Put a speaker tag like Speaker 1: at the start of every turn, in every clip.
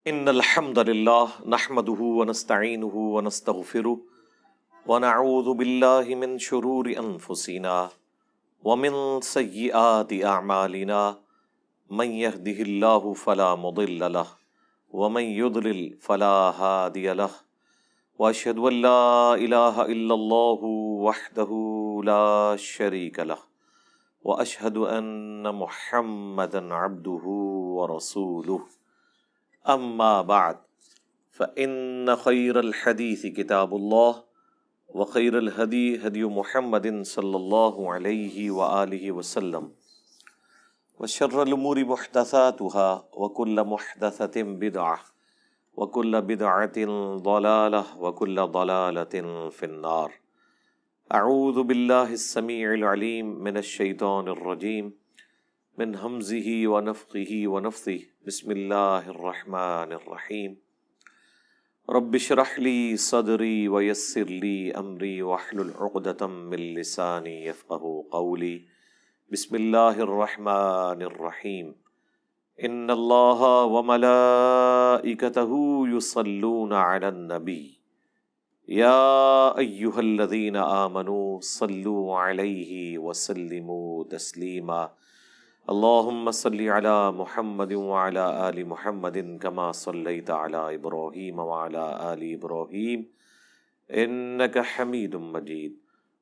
Speaker 1: ان الحمد لله نحمده ونستعينه ونستغفره ونعوذ بالله من شرور انفسنا ومن سيئات اعمالنا من يهده الله فلا مضل له ومن يضلل فلا هادي له واشهد ان لا اله الا الله وحده لا شريك له واشهد ان محمدا عبده ورسوله اما بعد فان خير الحديث كتاب الله وخير الهدي هدي محمد صلى الله عليه واله وسلم وشر الامور محدثاتها وكل محدثة بدعة وكل بدعة ضلالة وكل ضلالة في النار. اعوذ بالله السميع العليم من الشيطان الرجيم من همزه ونفخه ونفثه. بسم الله الرحمن الرحيم. رب اشرح لي صدري ويسر لي امري واحلل عقدة من لساني يفقهوا قولي. بسم الله الرحمن الرحيم. ان الله وملائكته يصلون على النبي يا ايها الذين آمنوا صلوا عليه وسلموا تسليما. اللهم صل على محمد وعلى آل محمد كما صليت على إبراهيم وعلى آل إبراهيم إنك حميد مجيد.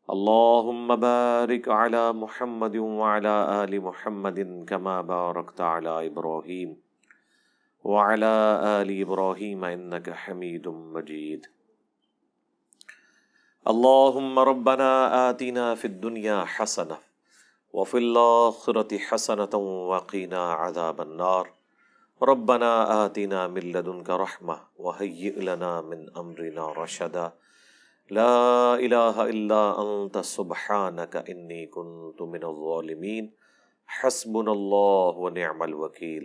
Speaker 1: اللهم بارك على محمد وعلى آل محمد كما باركت على إبراهيم وعلى آل إبراهيم إنك حميد مجيد. اللهم ربنا آتنا في الدنيا حسنة وفي الآخرة حسنة وقنا عذاب النار. ربنا آتنا من لدنك رحمة وهيئ لنا من أمرنا رشدا. لا إله إلا أنت سبحانك إني كنت من الظالمين. حسبنا الله ونعم الوكيل.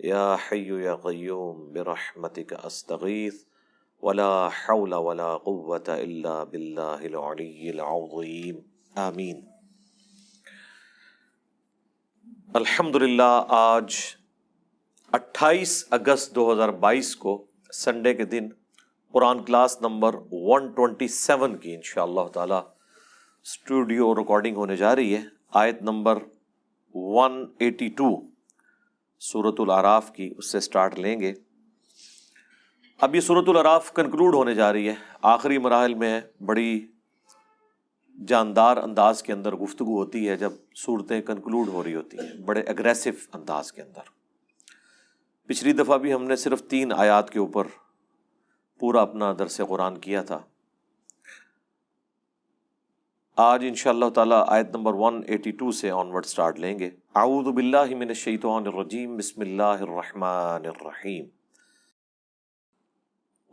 Speaker 1: يا حي يا قيوم برحمتك أستغيث ولا حول ولا قوة إلا بالله العلي العظيم. آمين. الحمدللہ آج 28 اگست 2022 کو سنڈے کے دن قرآن کلاس نمبر 127 کی انشاءاللہ تعالی اسٹوڈیو ریکارڈنگ ہونے جا رہی ہے. آیت نمبر 182 سورۃ الاعراف کی، اس سے سٹارٹ لیں گے. اب یہ سورۃ الاعراف کنکلوڈ ہونے جا رہی ہے، آخری مراحل میں ہے. بڑی جاندار انداز کے اندر گفتگو ہوتی ہے جب صورتیں کنکلوڈ ہو رہی ہوتی ہیں، بڑے اگریسو انداز کے اندر. پچھلی دفعہ بھی ہم نے صرف 3 آیات کے اوپر پورا اپنا درس قرآن کیا تھا. آج انشاءاللہ تعالی آیت نمبر 182 سے آنورڈ سٹارٹ لیں گے. اعوذ باللہ من الشیطان الرجیم. بسم اللہ الرحمن الرحیم.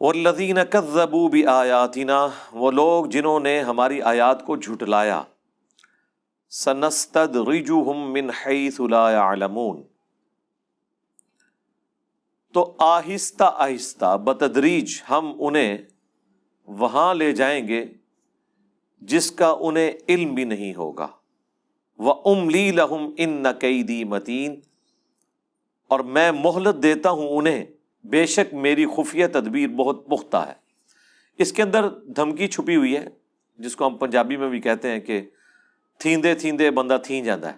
Speaker 1: والذین کذبوا بآیاتنا، وہ لوگ جنہوں نے ہماری آیات کو جھٹلایا. سنستدرجہم من حیث لا یعلمون، تو آہستہ آہستہ بتدریج ہم انہیں وہاں لے جائیں گے جس کا انہیں علم بھی نہیں ہوگا. وَأُمْلِي لَهُمْ إِنَّ كَيْدِي مَتِينٌ، اور میں مہلت دیتا ہوں انہیں، بے شک میری خفیہ تدبیر بہت پختہ ہے. اس کے اندر دھمکی چھپی ہوئی ہے، جس کو ہم پنجابی میں بھی کہتے ہیں کہ تھیندے تھیندے بندہ تھین جاتا ہے.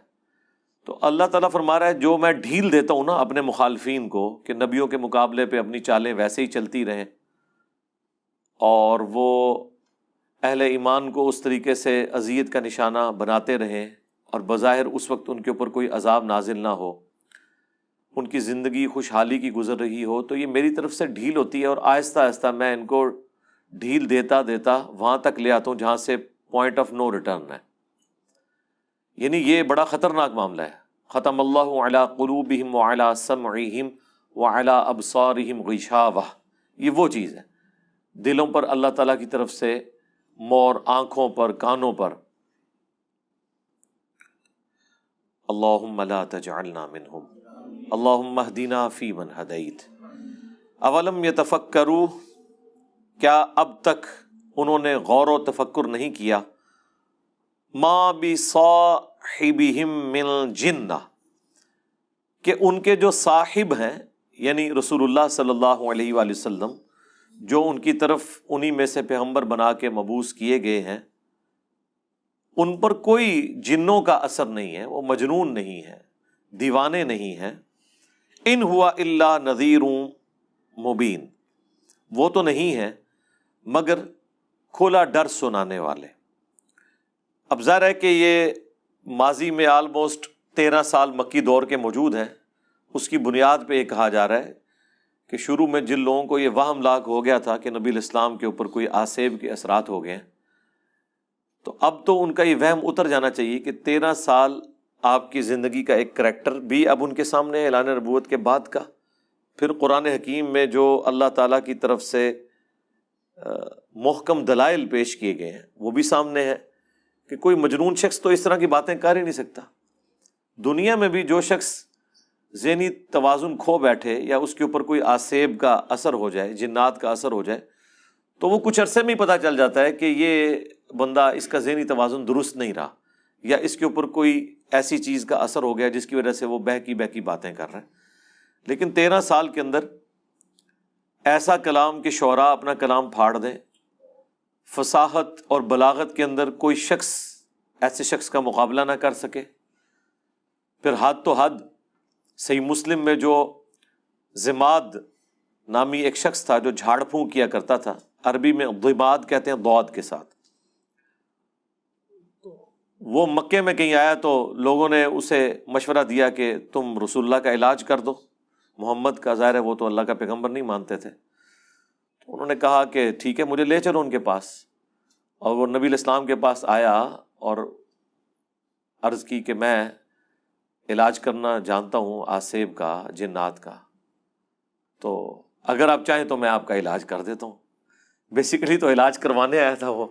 Speaker 1: تو اللہ تعالیٰ فرما رہا ہے جو میں ڈھیل دیتا ہوں نا اپنے مخالفین کو کہ نبیوں کے مقابلے پہ اپنی چالیں ویسے ہی چلتی رہیں اور وہ اہل ایمان کو اس طریقے سے اذیت کا نشانہ بناتے رہیں اور بظاہر اس وقت ان کے اوپر کوئی عذاب نازل نہ ہو، ان کی زندگی خوشحالی کی گزر رہی ہو، تو یہ میری طرف سے ڈھیل ہوتی ہے اور آہستہ آہستہ میں ان کو ڈھیل دیتا دیتا وہاں تک لے آتا ہوں جہاں سے پوائنٹ آف نو ریٹرن ہے. یعنی یہ بڑا خطرناک معاملہ ہے. ختم اللہ علی قلوبہم وعلی سمعہم وعلی ابصارہم غشاوہ، یہ وہ چیز ہے. دلوں پر اللہ تعالیٰ کی طرف سے مور، آنکھوں پر، کانوں پر. اللہم لا تجعلنا منہم اللہم اہدنا فیمن ہدیت. اولم یتفکروا، کیا اب تک انہوں نے غور و تفکر نہیں کیا، ما بصاحبہم من جنہ، کہ ان کے جو صاحب ہیں یعنی رسول اللہ صلی اللہ علیہ وآلہ وسلم جو ان کی طرف انہی میں سے پیغمبر بنا کے مبعوث کیے گئے ہیں، ان پر کوئی جنوں کا اثر نہیں ہے، وہ مجنون نہیں ہے، دیوانے نہیں ہیں۔ ان ہوا الا نذیر مبین، وہ تو نہیں ہے مگر کھلا ڈر سنانے والے۔ اب ظاہر ہے کہ یہ ماضی میں آلموسٹ 13 سال مکی دور کے موجود ہیں، اس کی بنیاد پہ یہ کہا جا رہا ہے کہ شروع میں جن لوگوں کو یہ وہم لاحق ہو گیا تھا کہ نبی الاسلام کے اوپر کوئی آسیب کے اثرات ہو گئے ہیں، تو اب تو ان کا یہ وہم اتر جانا چاہیے کہ 13 سال آپ کی زندگی کا ایک کریکٹر بھی اب ان کے سامنے ہے اعلان نبوت کے بعد کا، پھر قرآن حکیم میں جو اللہ تعالیٰ کی طرف سے محکم دلائل پیش کیے گئے ہیں وہ بھی سامنے ہے کہ کوئی مجنون شخص تو اس طرح کی باتیں کر ہی نہیں سکتا۔ دنیا میں بھی جو شخص ذہنی توازن کھو بیٹھے یا اس کے اوپر کوئی آسیب کا اثر ہو جائے، جنات کا اثر ہو جائے، تو وہ کچھ عرصے میں ہی پتہ چل جاتا ہے کہ یہ بندہ، اس کا ذہنی توازن درست نہیں رہا، یا اس کے اوپر کوئی ایسی چیز کا اثر ہو گیا جس کی وجہ سے وہ بہکی باتیں کر رہا ہے۔ لیکن 13 سال کے اندر ایسا کلام کہ شعراء اپنا کلام پھاڑ دیں، فصاحت اور بلاغت کے اندر کوئی شخص ایسے شخص کا مقابلہ نہ کر سکے۔ پھر حد تو حد، صحیح مسلم میں جو ضماد نامی ایک شخص تھا جو جھاڑ پھونک کیا کرتا تھا، عربی میں ضماد کہتے ہیں ضاد کے ساتھ، وہ مکے میں کہیں آیا تو لوگوں نے اسے مشورہ دیا کہ تم رسول اللہ کا علاج کر دو، محمد کا، ظاہر ہے وہ تو اللہ کا پیغمبر نہیں مانتے تھے۔ تو انہوں نے کہا کہ ٹھیک ہے، مجھے لے چلو ان کے پاس، اور وہ نبی الاسلام کے پاس آیا اور عرض کی کہ میں علاج کرنا جانتا ہوں آسیب کا، جنات کا، تو اگر آپ چاہیں تو میں آپ کا علاج کر دیتا ہوں۔ بیسیکلی تو علاج کروانے آیا تھا وہ،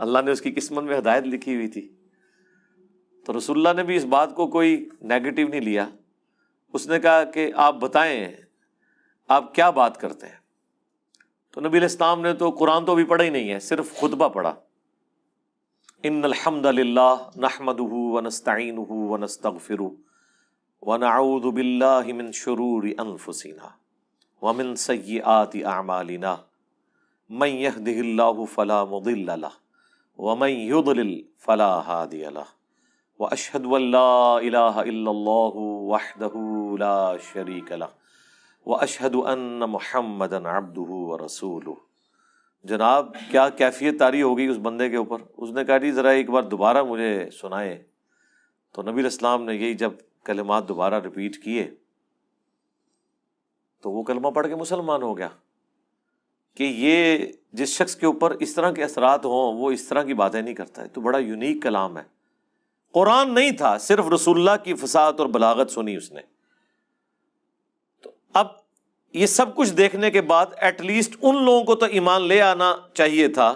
Speaker 1: اللہ نے اس کی قسمت میں ہدایت لکھی ہوئی تھی۔ تو رسول اللہ نے بھی اس بات کو کوئی نیگیٹو نہیں لیا، اس نے کہا کہ آپ بتائیں آپ کیا بات کرتے ہیں۔ تو نبی علیہ السلام نے تو قرآن تو بھی پڑھا ہی نہیں ہے، صرف خطبہ پڑھا۔ ان الحمد للہ نحمدہ ونستعینہ ونستغفرہ ونعوذ باللہ من شرور انفسنا ومن سیئات اعمالنا من یہدہ اللہ فلا مضل لہ ومن یضلل فلا ہادی لہ واشہد ان لا الہ الا اللہ وحدہ لا شریک لہ واشہد ان محمدا عبدہ ورسولہ۔ جناب کیا کیفیت طاری ہو گئی اس بندے کے اوپر۔ اس نے کہا جی ذرا ایک بار دوبارہ مجھے سنائیں۔ تو نبی علیہ السلام نے یہی جب کلمات دوبارہ ریپیٹ کیے تو وہ کلمہ پڑھ کے مسلمان ہو گیا کہ یہ جس شخص کے اوپر اس طرح کے اثرات ہوں وہ اس طرح کی باتیں نہیں کرتا ہے، تو بڑا یونیک کلام ہے۔ قرآن نہیں تھا، صرف رسول اللہ کی فصاحت اور بلاغت سنی اس نے۔ تو اب یہ سب کچھ دیکھنے کے بعد ایٹ لیسٹ ان لوگوں کو تو ایمان لے آنا چاہیے تھا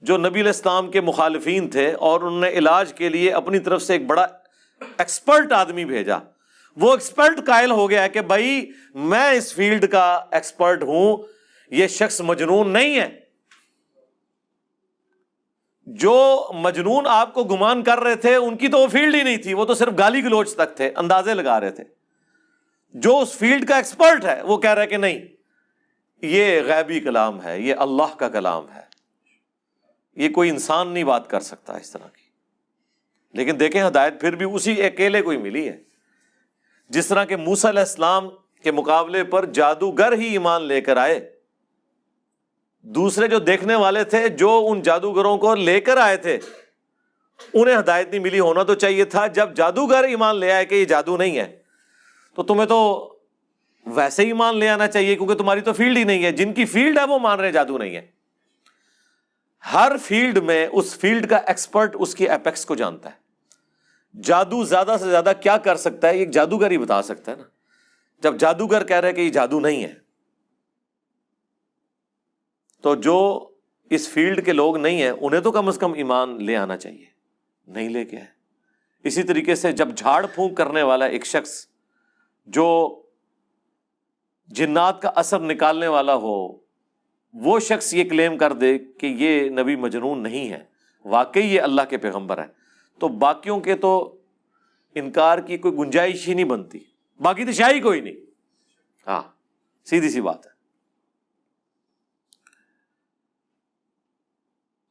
Speaker 1: جو نبی علیہ السلام کے مخالفین تھے، اور انہوں نے علاج کے لیے اپنی طرف سے ایک بڑا ایکسپرٹ آدمی بھیجا۔ وہ ایکسپرٹ قائل ہو گیا کہ بھائی میں اس فیلڈ کا ایکسپرٹ ہوں، یہ شخص مجنون نہیں ہے۔ جو مجنون آپ کو گمان کر رہے تھے ان کی تو وہ فیلڈ ہی نہیں تھی، وہ تو صرف گالی گلوچ تک تھے، اندازے لگا رہے تھے۔ جو اس فیلڈ کا ایکسپرٹ ہے وہ کہہ رہا ہے کہ نہیں، یہ غیبی کلام ہے، یہ اللہ کا کلام ہے، یہ کوئی انسان نہیں بات کر سکتا اس طرح کی۔ لیکن دیکھیں ہدایت پھر بھی اسی اکیلے کو ہی ملی ہے۔ جس طرح کہ موسیٰ علیہ السلام کے مقابلے پر جادوگر ہی ایمان لے کر آئے، دوسرے جو دیکھنے والے تھے جو ان جادوگروں کو لے کر آئے تھے انہیں ہدایت نہیں ملی۔ ہونا تو چاہیے تھا جب جادوگر ایمان لے آئے کہ یہ جادو نہیں ہے تو تمہیں تو ویسے ہی ایمان لے آنا چاہیے، کیونکہ تمہاری تو فیلڈ ہی نہیں ہے۔ جن کی فیلڈ ہے وہ مان رہے جادو نہیں ہے۔ ہر فیلڈ میں اس فیلڈ کا ایکسپرٹ اس کی ایپیکس کو جانتا ہے۔ جادو زیادہ سے زیادہ کیا کر سکتا ہے ایک جادوگر ہی بتا سکتا ہے نا۔ جب جادوگر کہہ رہے کہ یہ جادو نہیں ہے، تو جو اس فیلڈ کے لوگ نہیں ہیں انہیں تو کم از کم ایمان لے آنا چاہیے، نہیں لے کے آئے۔ اسی طریقے سے جب جھاڑ پھونک کرنے والا ایک شخص جو جنات کا اثر نکالنے والا ہو، وہ شخص یہ کلیم کر دے کہ یہ نبی مجنون نہیں ہے، واقعی یہ اللہ کے پیغمبر ہے، تو باقیوں کے تو انکار کی کوئی گنجائش ہی نہیں بنتی، باقی تو شاہی کوئی نہیں۔ ہاں سیدھی سی بات ہے.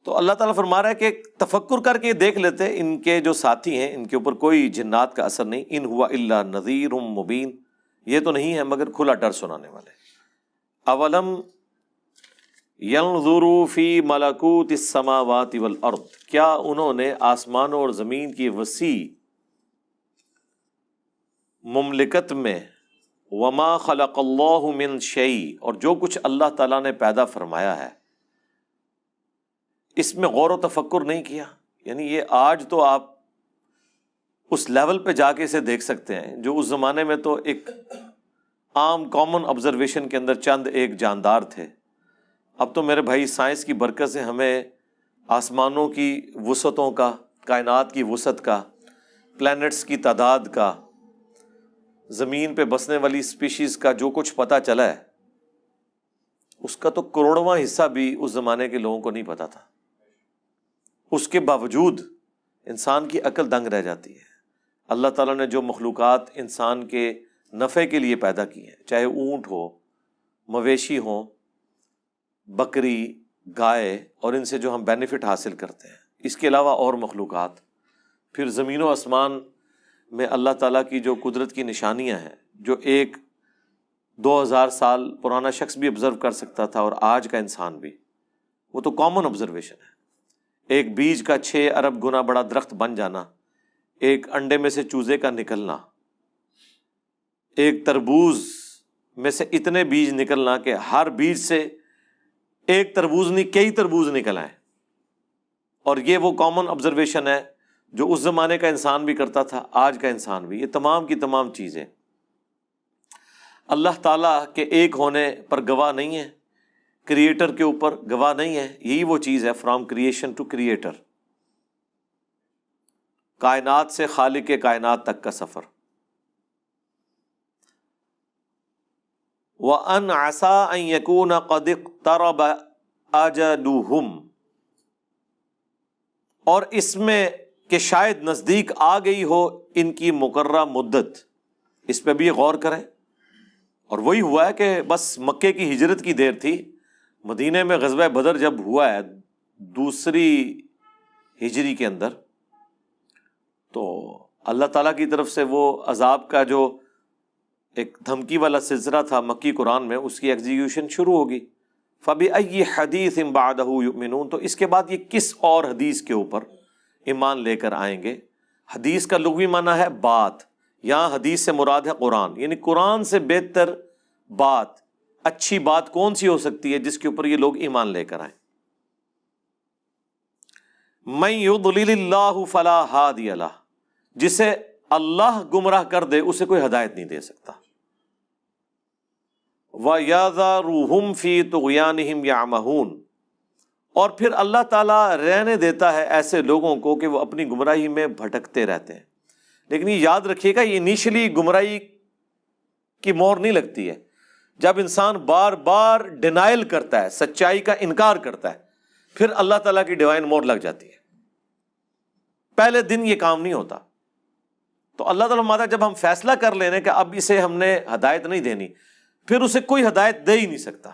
Speaker 1: تو اللہ تعالیٰ فرما رہا ہے کہ تفکر کر کے دیکھ لیتے ان کے جو ساتھی ہیں ان کے اوپر کوئی جنات کا اثر نہیں. ان ہوا الا نذیر مبین، یہ تو نہیں ہے مگر کھلا ڈر سنانے والے. اولم ينظروا فی ملکوت السماوات والارض، کیا انہوں نے آسمانوں اور زمین کی وسیع مملکت میں، وما خلق اللہ من شیء، اور جو کچھ اللہ تعالیٰ نے پیدا فرمایا ہے اس میں غور و تفکر نہیں کیا؟ یعنی یہ آج تو آپ اس لیول پہ جا کے اسے دیکھ سکتے ہیں جو اس زمانے میں تو ایک عام کامن آبزرویشن کے اندر چند ایک جاندار تھے. اب تو میرے بھائی سائنس کی برکت سے ہمیں آسمانوں کی وسعتوں کا، کائنات کی وسعت کا، پلانٹس کی تعداد کا، زمین پہ بسنے والی اسپیشیز کا جو کچھ پتہ چلا ہے اس کا تو کروڑواں حصہ بھی اس زمانے کے لوگوں کو نہیں پتا تھا. اس کے باوجود انسان کی عقل دنگ رہ جاتی ہے. اللہ تعالیٰ نے جو مخلوقات انسان کے نفع کے لیے پیدا کی ہیں، چاہے اونٹ ہو، مویشی ہوں، بکری، گائے، اور ان سے جو ہم بینیفٹ حاصل کرتے ہیں، اس کے علاوہ اور مخلوقات، پھر زمین و آسمان میں اللہ تعالیٰ کی جو قدرت کی نشانیاں ہیں جو ایک 2000 سال پرانا شخص بھی آبزرو کر سکتا تھا اور آج کا انسان بھی، وہ تو کامن آبزرویشن ہے. ایک بیج کا 6 ارب گنا بڑا درخت بن جانا، ایک انڈے میں سے چوزے کا نکلنا، ایک تربوز میں سے اتنے بیج نکلنا کہ ہر بیج سے ایک تربوز نہیں کئی تربوز نکل آئے. اور یہ وہ کامن آبزرویشن ہے جو اس زمانے کا انسان بھی کرتا تھا، آج کا انسان بھی. یہ تمام کی تمام چیزیں اللہ تعالیٰ کے ایک ہونے پر گواہ نہیں ہے، کریٹر کے اوپر گواہ نہیں ہے. یہی وہ چیز ہے فرام کریشن ٹو کریٹر، کائنات سے خالق کائنات تک کا سفر. وَأَنْ عَسَىٰ أَن يَكُونَ قَدِ اقْتَرَبَ أَجَلُهُمْ، اور اس میں کہ شاید نزدیک آ گئی ہو ان کی مقررہ مدت. اس پہ بھی غور کریں. اور وہی ہوا ہے کہ بس مکے کی ہجرت کی دیر تھی، مدینے میں غزوہ بدر جب ہوا ہے 2 ہجری کے اندر، تو اللہ تعالیٰ کی طرف سے وہ عذاب کا جو ایک دھمکی والا سلسلہ تھا مکی قرآن میں، اس کی ایگزیکیوشن شروع ہوگی. فَبِأَيِّ حَدِيثٍ بَعْدَهُ يُؤْمِنُونَ، تو اس کے بعد یہ کس اور حدیث کے اوپر ایمان لے کر آئیں گے. حدیث کا لغوی معنی ہے بات، یہاں حدیث سے مراد ہے قرآن، یعنی قرآن سے بہتر بات، اچھی بات کون سی ہو سکتی ہے جس کے اوپر یہ لوگ ایمان لے کر آئیں. مَن يُضْلِلِ اللَّهُ فَلَا هَادِيَ لَهُ، جسے اللہ گمراہ کر دے اسے کوئی ہدایت نہیں دے سکتا. وَيَذَرُهُمْ فِي طُغْيَانِهِمْ يَعْمَهُونَ، اور پھر اللہ تعالیٰ رہنے دیتا ہے ایسے لوگوں کو کہ وہ اپنی گمراہی میں بھٹکتے رہتے ہیں. لیکن یہ یاد رکھیے گا، یہ انیشلی گمراہی کی مہر نہیں لگتی ہے. جب انسان بار بار ڈینائل کرتا ہے، سچائی کا انکار کرتا ہے، پھر اللہ تعالیٰ کی ڈیوائن مہر لگ جاتی ہے. پہلے دن یہ کام نہیں ہوتا. تو اللہ تعالیٰ فرماتا ہے جب ہم فیصلہ کر لینے کہ اب اسے ہم نے ہدایت نہیں دینی، پھر اسے کوئی ہدایت دے ہی نہیں سکتا.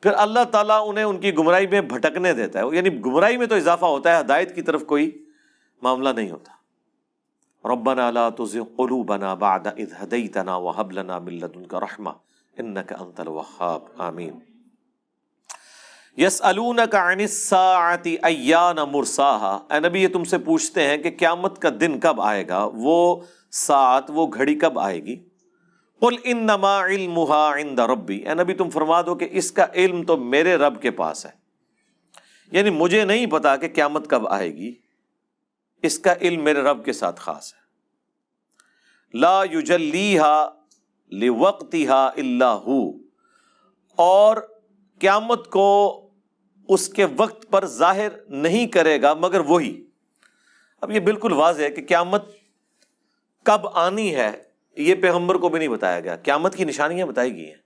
Speaker 1: پھر اللہ تعالیٰ انہیں ان کی گمراہی میں بھٹکنے دیتا ہے. یعنی گمراہی میں تو اضافہ ہوتا ہے، ہدایت کی طرف کوئی معاملہ نہیں ہوتا. ربنا لا تزغ قلوبنا بعد اذ ہدیتنا وہب لنا من لدنک رحمہ انک انت الوہاب. آمین. یسألونک عن الساعۃ ایان مرساہا، اے نبی یہ تم سے پوچھتے ہیں کہ قیامت کا دن کب آئے گا، وہ ساعت، وہ گھڑی کب آئے گی. قل انما علمها عند ربی، اے نبی تم فرما دو کہ اس کا علم تو میرے رب کے پاس ہے. یعنی مجھے نہیں پتا کہ قیامت کب آئے گی، اس کا علم میرے رب کے ساتھ خاص ہے. لا یجلیہا لوقتہا الا ہو، اور قیامت کو اس کے وقت پر ظاہر نہیں کرے گا مگر وہی. اب یہ بالکل واضح ہے کہ قیامت کب آنی ہے یہ پیغمبر کو بھی نہیں بتایا گیا. قیامت کی نشانیاں بتائی گئی ہیں.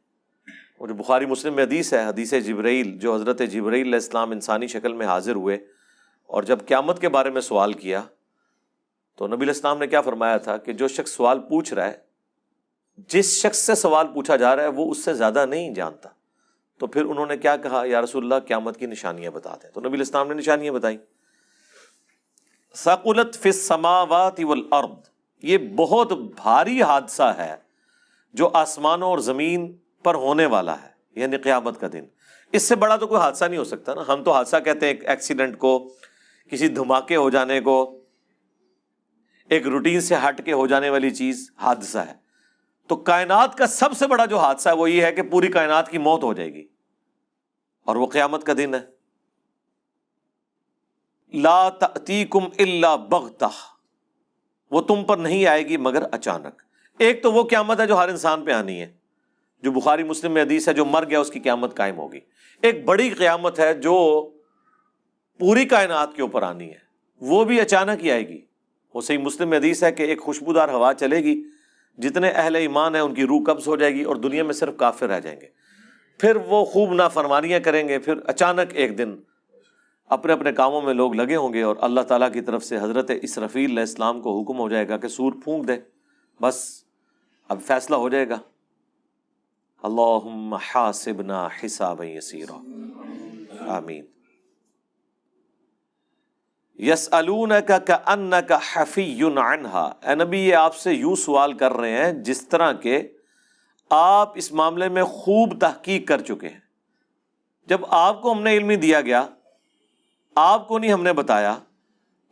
Speaker 1: اور جو بخاری مسلم میں حدیث ہے، حدیث جبرائیل، جو حضرت جبرائیل علیہ السلام انسانی شکل میں حاضر ہوئے اور جب قیامت کے بارے میں سوال کیا تو نبی علیہ السلام نے کیا فرمایا تھا کہ جو شخص سوال پوچھ رہا ہے جس شخص سے سوال پوچھا جا رہا ہے وہ اس سے زیادہ نہیں جانتا. تو پھر انہوں نے کیا کہا, یا رسول اللہ قیامت کی نشانیاں بتا دیں. تو نبی علیہ السلام نے نشانیاں بتائیں. ثقلت فی السماوات والارض, یہ بہت بھاری حادثہ ہے جو آسمانوں اور زمین پر ہونے والا ہے, یعنی قیامت کا دن. اس سے بڑا تو کوئی حادثہ نہیں ہو سکتا نا. ہم تو حادثہ کہتے ہیں ایک ایکسیڈنٹ کو, کسی دھماکے ہو جانے کو, ایک روٹین سے ہٹ کے ہو جانے والی چیز حادثہ ہے. تو کائنات کا سب سے بڑا جو حادثہ ہے وہ یہ ہے کہ پوری کائنات کی موت ہو جائے گی, اور وہ قیامت کا دن ہے. لا تأتیکم الا بغتہ, وہ تم پر نہیں آئے گی مگر اچانک. ایک تو وہ قیامت ہے جو ہر انسان پہ آنی ہے, جو بخاری مسلم میں حدیث ہے, جو مر گیا اس کی قیامت قائم ہوگی. ایک بڑی قیامت ہے جو پوری کائنات کے اوپر آنی ہے, وہ بھی اچانک ہی آئے گی. وہ صحیح مسلم میں حدیث ہے کہ ایک خوشبودار ہوا چلے گی, جتنے اہل ایمان ہیں ان کی روح قبض ہو جائے گی, اور دنیا میں صرف کافر رہ جائیں گے. پھر وہ خوب نافرمانیاں کریں گے. پھر اچانک ایک دن اپنے اپنے کاموں میں لوگ لگے ہوں گے, اور اللہ تعالیٰ کی طرف سے حضرت اسرافیل علیہ السلام کو حکم ہو جائے گا کہ سور پھونک دے, بس اب فیصلہ ہو جائے گا. اللہم حاسبنا حسابا یسیرا, آمین. یسألونک کأنک حفی عنہا, اے نبی یہ آپ سے یوں سوال کر رہے ہیں جس طرح کہ آپ اس معاملے میں خوب تحقیق کر چکے ہیں. جب آپ کو ہم نے علم دیا گیا, آپ کو نہیں ہم نے بتایا,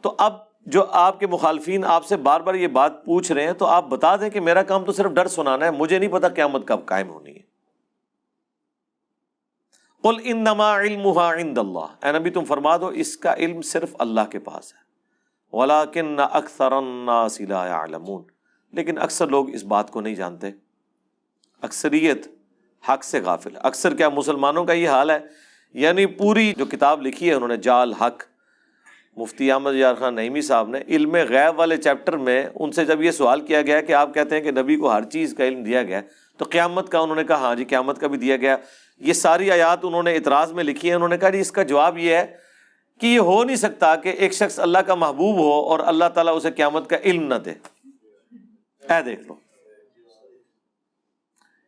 Speaker 1: تو اب جو آپ کے مخالفین آپ سے بار بار یہ بات پوچھ رہے ہیں تو آپ بتا دیں کہ میرا کام تو صرف ڈر سنانا ہے, مجھے نہیں پتا قیامت کب قائم ہونی ہے. قل انما علمها عند اللہ, اے نبی تم فرما دو اس کا علم صرف اللہ کے پاس ہے. ولکن اکثر الناس لا يعلمون, لیکن اکثر لوگ اس بات کو نہیں جانتے. اکثریت حق سے غافل. اکثر کیا, مسلمانوں کا یہ حال ہے. یعنی پوری جو کتاب لکھی ہے انہوں نے جال حق, مفتی احمد یار خان نعیمی صاحب نے, علم غیب والے چیپٹر میں ان سے جب یہ سوال کیا گیا کہ آپ کہتے ہیں کہ نبی کو ہر چیز کا علم دیا گیا, تو قیامت کا انہوں نے کہا ہاں جی قیامت کا بھی دیا گیا. یہ ساری آیات انہوں نے اعتراض میں لکھی ہے. انہوں نے کہا جی اس کا جواب یہ ہے کہ یہ ہو نہیں سکتا کہ ایک شخص اللہ کا محبوب ہو اور اللہ تعالیٰ اسے قیامت کا علم نہ دے. اے دیکھ لو,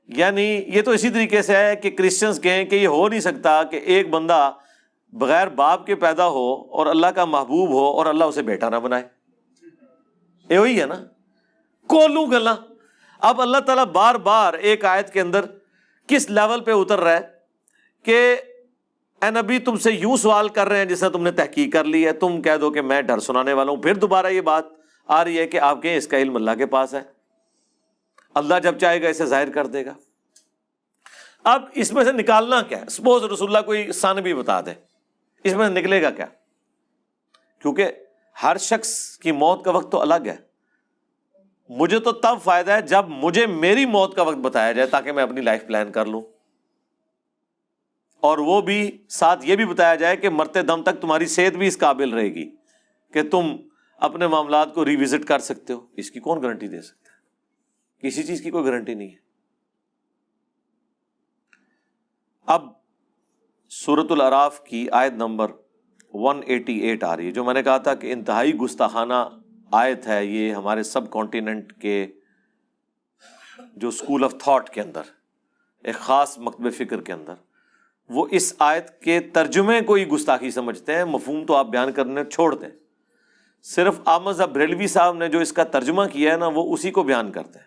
Speaker 1: یعنی یہ تو اسی طریقے سے ہے کہ کرسچنز کہیں کہ یہ ہو نہیں سکتا کہ ایک بندہ بغیر باپ کے پیدا ہو اور اللہ کا محبوب ہو اور اللہ اسے بیٹا نہ بنائے. یہ وہی ہے نا, کولو گلا. اب اللہ تعالیٰ بار بار ایک آیت کے اندر کس لیول پہ اتر رہا ہے کہ اے نبی تم سے یوں سوال کر رہے ہیں جس نے تم نے تحقیق کر لی ہے, تم کہہ دو کہ میں ڈر سنانے والا ہوں. پھر دوبارہ یہ بات آ رہی ہے کہ آپ کہیں اس کا علم اللہ کے پاس ہے, اللہ جب چاہے گا اسے ظاہر کر دے گا. اب اس میں سے نکالنا کیا ہے؟ سپوز رسول اللہ کوئی سن بھی بتا دے, اس میں سے نکلے گا کیا؟ کیونکہ ہر شخص کی موت کا وقت تو الگ ہے. مجھے تو تب فائدہ ہے جب مجھے میری موت کا وقت بتایا جائے تاکہ میں اپنی لائف پلان کر لوں, اور وہ بھی ساتھ یہ بھی بتایا جائے کہ مرتے دم تک تمہاری صحت بھی اس قابل رہے گی کہ تم اپنے معاملات کو ریوزٹ کر سکتے ہو. اس کی کون گارنٹی دے سکتا ہے؟ کسی چیز کی کوئی گارنٹی نہیں ہے. اب سورۃ الاعراف کی آیت نمبر 188 آ رہی ہے, جو میں نے کہا تھا کہ انتہائی گستاخانہ آیت ہے. یہ ہمارے سب کانٹیننٹ کے جو اسکول آف تھاٹ کے اندر, ایک خاص مکتب فکر کے اندر, وہ اس آیت کے ترجمے کو ہی گستاخی سمجھتے ہیں. مفہوم تو آپ بیان کرنے چھوڑ دیں, صرف احمد بریلوی صاحب نے جو اس کا ترجمہ کیا ہے نا وہ اسی کو بیان کرتے ہیں.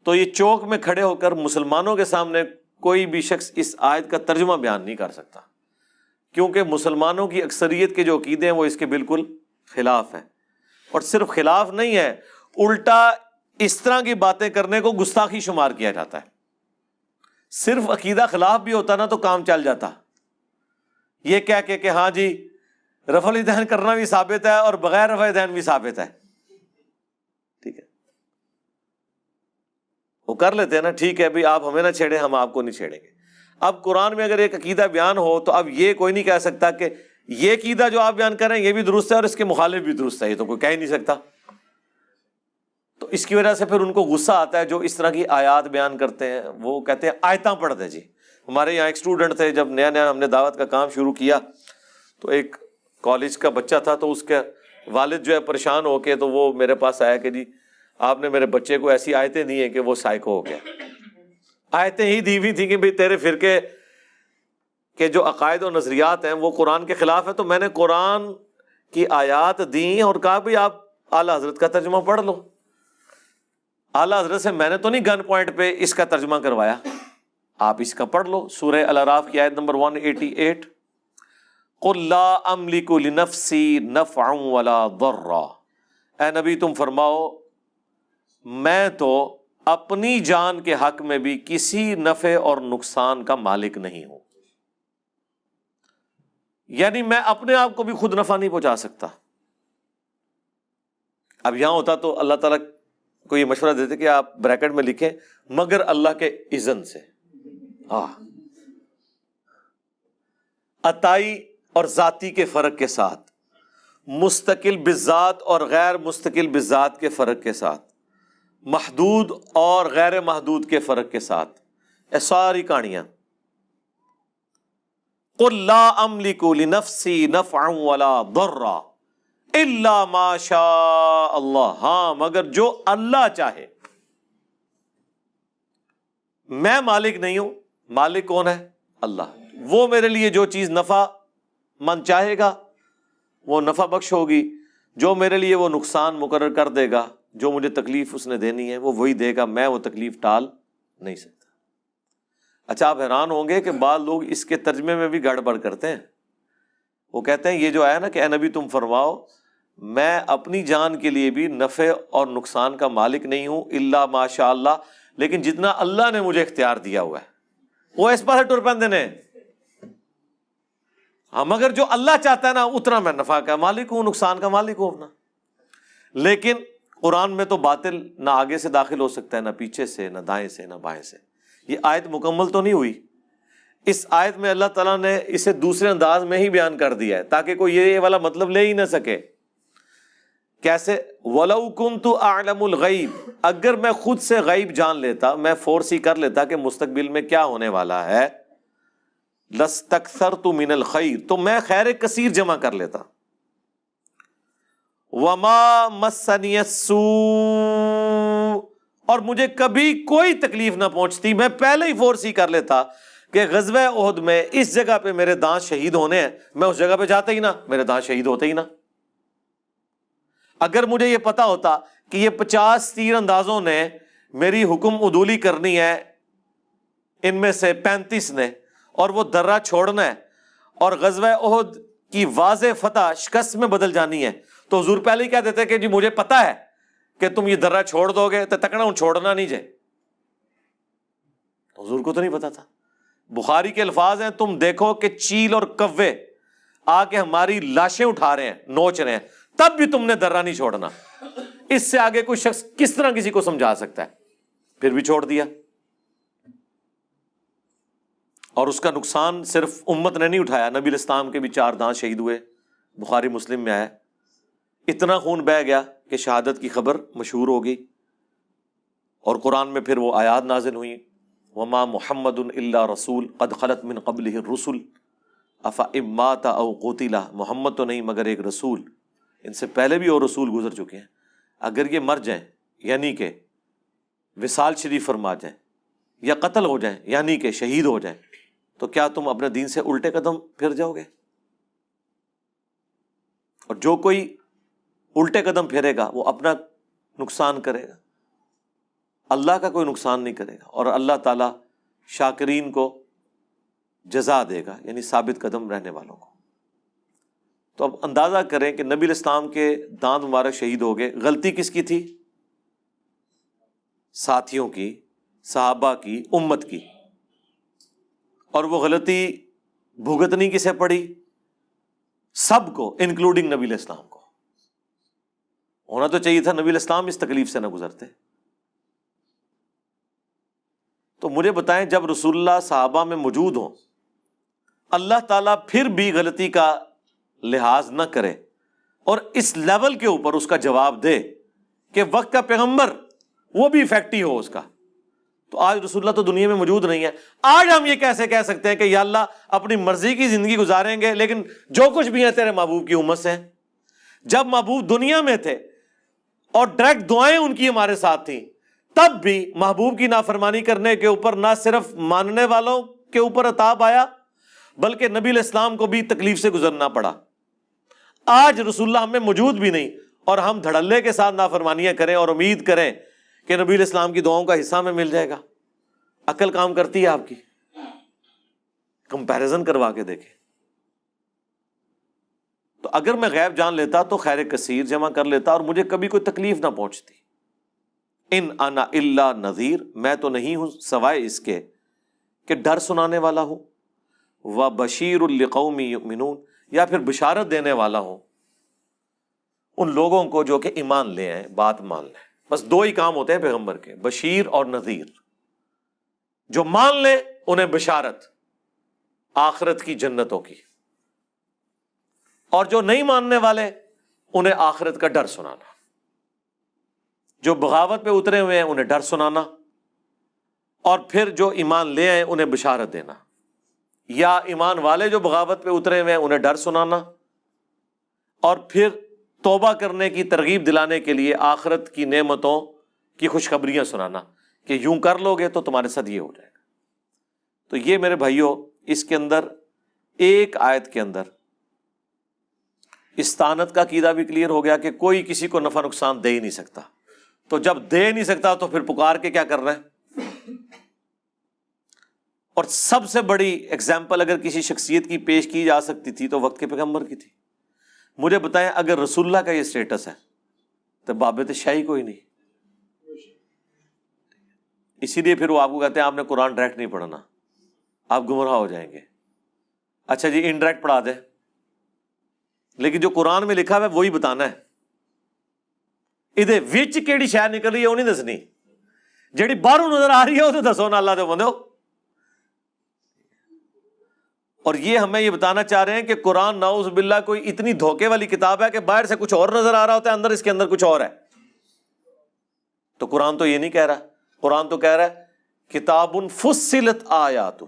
Speaker 1: تو یہ چوک میں کھڑے ہو کر مسلمانوں کے سامنے کوئی بھی شخص اس آیت کا ترجمہ بیان نہیں کر سکتا, کیونکہ مسلمانوں کی اکثریت کے جو عقیدے ہیں وہ اس کے بالکل خلاف ہیں. اور صرف خلاف نہیں ہے, الٹا اس طرح کی باتیں کرنے کو گستاخی شمار کیا جاتا ہے. صرف عقیدہ خلاف بھی ہوتا نا تو کام چل جاتا. یہ کہہ کہ ہاں جی رفع الیدین کرنا بھی ثابت ہے اور بغیر رفع الیدین بھی ثابت ہے, ٹھیک ہے وہ کر لیتے ہیں نا, ٹھیک ہے بھی آپ ہمیں نہ چھیڑیں ہم آپ کو نہیں چھیڑیں گے. اب قرآن میں اگر ایک عقیدہ بیان ہو تو اب یہ کوئی نہیں کہہ سکتا کہ یہ عقیدہ جو آپ بیان کریں یہ بھی درست ہے اور اس کے مخالف بھی درست ہے, یہ تو کوئی کہہ ہی نہیں سکتا. تو اس کی وجہ سے پھر ان کو غصہ آتا ہے جو اس طرح کی آیات بیان کرتے ہیں. وہ کہتے ہیں آیتاں پڑھ دیں جی. ہمارے یہاں ایک اسٹوڈنٹ تھے, جب نیا نیا ہم نے دعوت کا کام شروع کیا تو ایک کالج کا بچہ تھا, تو اس کے والد جو ہے پریشان ہو کے تو وہ میرے پاس آیا کہ جی آپ نے میرے بچے کو ایسی آیتیں دی ہیں کہ وہ سائیکو ہو گیا. آیتیں ہی دی ہوئی تھی کہ بھئی تیرے فرقے کے جو عقائد و نظریات ہیں وہ قرآن کے خلاف ہے، تو میں نے قرآن کی آیات دیں اور کہا بھی آپ اعلیٰ حضرت کا ترجمہ پڑھ لو. اعلیٰ حضرت سے میں نے تو نہیں گن پوائنٹ پہ اس کا ترجمہ کروایا، آپ اس کا پڑھ لو. سورہ الاعراف کی آیت نمبر 188، قُلْ لَا أَمْلِكُ لِنَفْسِي نَفْعًا وَلَا ضَرًّا، اے نبی تم فرماؤ میں تو اپنی جان کے حق میں بھی کسی نفع اور نقصان کا مالک نہیں ہوں. یعنی میں اپنے آپ کو بھی خود نفع نہیں پہنچا سکتا. اب یہاں ہوتا تو اللہ تعالیٰ کو یہ مشورہ دیتے کہ آپ بریکٹ میں لکھیں مگر اللہ کے اذن سے. عطائی اور ذاتی کے فرق کے ساتھ، مستقل بالذات اور غیر مستقل بالذات کے فرق کے ساتھ، محدود اور غیر محدود کے فرق کے ساتھ، یہ ساری کہانیاں. قُلْ لَا أَمْلِكُ لِنَفْسِي نَفْعًا وَلَا ضَرًّا إِلَّا مَا شَاءَ اللَّهُ، ہاں مگر جو اللہ چاہے. میں مالک نہیں ہوں، مالک کون ہے؟ اللہ. وہ میرے لیے جو چیز نفع من چاہے گا وہ نفع بخش ہوگی، جو میرے لیے وہ نقصان مقرر کر دے گا، جو مجھے تکلیف اس نے دینی ہے وہ وہی دے گا، میں وہ تکلیف ٹال نہیں سکتا. اچھا آپ حیران ہوں گے کہ بعض لوگ اس کے ترجمے میں بھی گڑبڑ کرتے ہیں. وہ کہتے ہیں یہ جو آیا نا کہ اے نبی تم فرماؤ میں اپنی جان کے لیے بھی نفع اور نقصان کا مالک نہیں ہوں الا ماشاء اللہ، لیکن جتنا اللہ نے مجھے اختیار دیا ہوا ہے وہ اس پاسے ٹر پیندے نے. ہاں مگر جو اللہ چاہتا ہے نا اتنا میں نفع کا مالک ہوں، نقصان کا مالک ہوں اپنا. لیکن قرآن میں تو باطل نہ آگے سے داخل ہو سکتا ہے، نہ پیچھے سے، نہ دائیں سے، نہ بائیں سے. یہ آیت مکمل تو نہیں ہوئی. اس آیت میں اللہ تعالیٰ نے اسے دوسرے انداز میں ہی بیان کر دیا ہے تاکہ کوئی یہ والا مطلب لے ہی نہ سکے. کیسے؟ وَلَوْ كُنْتُ أَعْلَمُ الْغَيْبِ، اگر میں خود سے غیب جان لیتا، میں فورسی کر لیتا کہ مستقبل میں کیا ہونے والا ہے، لَاسْتَكْثَرْتُ مِنَ الْخَيْرِ، تو میں خیر کثیر جمع کر لیتا. وَمَا مَسَّنِيَ السُّوءُ، اور مجھے کبھی کوئی تکلیف نہ پہنچتی. میں پہلے ہی فورسی کر لیتا کہ غزوہ احد میں اس جگہ پہ میرے دانت شہید ہونے ہیں، میں اس جگہ پہ جاتا ہی نہ، میرے دانت شہید ہوتے ہی نہ. اگر مجھے یہ پتا ہوتا کہ یہ 50 تیر اندازوں نے میری حکم عدولی کرنی ہے، ان میں سے 35 نے، اور وہ درہ چھوڑنا ہے اور غزوہ احد کی واضح فتح شکست میں بدل جانی ہے، تو حضور پہلے ہی کہہ دیتے کہ جی مجھے پتا ہے کہ تم یہ درہ چھوڑ دو گے تو تکنا ہوں چھوڑنا نہیں جائے. حضور کو تو نہیں پتا تھا. بخاری کے الفاظ ہیں تم دیکھو کہ چیل اور کوے آ کے ہماری لاشیں اٹھا رہے ہیں، نوچ رہے ہیں، تب بھی تم نے درہ نہیں چھوڑنا. اس سے آگے کوئی شخص کس طرح کسی کو سمجھا سکتا ہے؟ پھر بھی چھوڑ دیا. اور اس کا نقصان صرف امت نے نہیں اٹھایا، نبی الاسلام کے بھی 4 دانت شہید ہوئے، بخاری مسلم میں آیا. اتنا خون بہہ گیا کہ شہادت کی خبر مشہور ہو گئی. اور قرآن میں پھر وہ آیات نازل ہوئیں، وما محمد الا رسول قد خلت من قبلہ الرسل افإن مات او قتل، محمد تو نہیں مگر ایک رسول، ان سے پہلے بھی اور رسول گزر چکے ہیں، اگر یہ مر جائیں یعنی کہ وصال شریف فرما جائیں، یا قتل ہو جائیں یعنی کہ شہید ہو جائیں، تو کیا تم اپنے دین سے الٹے قدم پھر جاؤ گے؟ اور جو کوئی الٹے قدم پھیرے گا وہ اپنا نقصان کرے گا، اللہ کا کوئی نقصان نہیں کرے گا. اور اللہ تعالیٰ شاکرین کو جزا دے گا، یعنی ثابت قدم رہنے والوں کو. تو اب اندازہ کریں کہ نبی الاسلام کے دانت مبارک شہید ہو گئے، غلطی کس کی تھی؟ ساتھیوں کی، صحابہ کی، امت کی. اور وہ غلطی بھگتنی کسے پڑی؟ سب کو، انکلوڈنگ نبی الاسلام کو. ہونا تو چاہیے تھا نبی الاسلام اس تکلیف سے نہ گزرتے. تو مجھے بتائیں جب رسول اللہ صحابہ میں موجود ہوں، اللہ تعالیٰ پھر بھی غلطی کا لحاظ نہ کرے اور اس لیول کے اوپر اس کا جواب دے کہ وقت کا پیغمبر وہ بھی افیکٹی ہو اس کا، تو آج رسول اللہ تو دنیا میں موجود نہیں ہے. آج ہم یہ کیسے کہہ سکتے ہیں کہ یا اللہ اپنی مرضی کی زندگی گزاریں گے لیکن جو کچھ بھی ہے تیرے محبوب کی امت سے ہیں؟ جب محبوب دنیا میں تھے اور ڈائریکٹ دعائیں ان کی ہمارے ساتھ تھیں، تب بھی محبوب کی نافرمانی کرنے کے اوپر نہ صرف ماننے والوں کے اوپر عذاب آیا بلکہ نبی علیہ السلام کو بھی تکلیف سے گزرنا پڑا۔ آج رسول اللہ ہمیں موجود بھی نہیں اور ہم دھڑلے کے ساتھ نافرمانیاں کریں اور امید کریں کہ نبی علیہ السلام کی دعاؤں کا حصہ ہمیں مل جائے گا۔ عقل کام کرتی ہے آپ کی؟ کمپیریزن کروا کے دیکھیں۔ تو اگر میں غیب جان لیتا تو خیر کثیر جمع کر لیتا اور مجھے کبھی کوئی تکلیف نہ پہنچتی۔ ان انا الا نذیر، میں تو نہیں ہوں سوائے اس کے کہ ڈر سنانے والا ہوں، و بشیر لقوم یؤمنون، یا پھر بشارت دینے والا ہوں ان لوگوں کو جو کہ ایمان لے آئیں، بات مان لیں۔ بس دو ہی کام ہوتے ہیں پیغمبر کے، بشیر اور نذیر۔ جو مان لیں انہیں بشارت آخرت کی جنتوں کی، اور جو نہیں ماننے والے انہیں آخرت کا ڈر سنانا۔ جو بغاوت پہ اترے ہوئے ہیں انہیں ڈر سنانا، اور پھر جو ایمان لے آئیں انہیں بشارت دینا، یا ایمان والے جو بغاوت پہ اترے ہوئے ہیں انہیں ڈر سنانا، اور پھر توبہ کرنے کی ترغیب دلانے کے لیے آخرت کی نعمتوں کی خوشخبریاں سنانا کہ یوں کر لو گے تو تمہارے ساتھ یہ ہو جائے گا۔ تو یہ میرے بھائیوں، اس کے اندر ایک آیت کے اندر استعانت کا عقیدہ بھی کلیئر ہو گیا کہ کوئی کسی کو نفع نقصان دے ہی نہیں سکتا، تو جب دے نہیں سکتا تو پھر پکار کے کیا کر رہا ہے۔ اور سب سے بڑی ایگزامپل اگر کسی شخصیت کی پیش کی جا سکتی تھی تو وقت کے پیغمبر کی تھی۔ مجھے بتائیں اگر رسول اللہ کا یہ سٹیٹس ہے تو بابت شاہی کوئی نہیں۔ اسی لیے پھر وہ آپ کو کہتے ہیں آپ نے قرآن ڈائریکٹ نہیں پڑھنا، آپ گمراہ ہو جائیں گے۔ اچھا جی انڈائریکٹ پڑھا دیں، لیکن جو قرآن میں لکھا ہوا ہے وہی بتانا ہے۔ ادھے وچ کیڑی شے نکل رہی ہے وہ نہیں دسنی، جیڑی باہروں نظر آ رہی ہے وہ تو دسو نا اللہ دے بندو۔ اور یہ ہمیں یہ بتانا چاہ رہے ہیں کہ قرآن نعوذ باللہ کوئی اتنی دھوکے والی کتاب ہے کہ باہر سے کچھ اور نظر آ رہا ہوتا ہے، اندر اس کے اندر کچھ اور ہے۔ تو قرآن تو یہ نہیں کہہ رہا، قرآن تو کہہ رہا ہے کتاب فصلت آیات،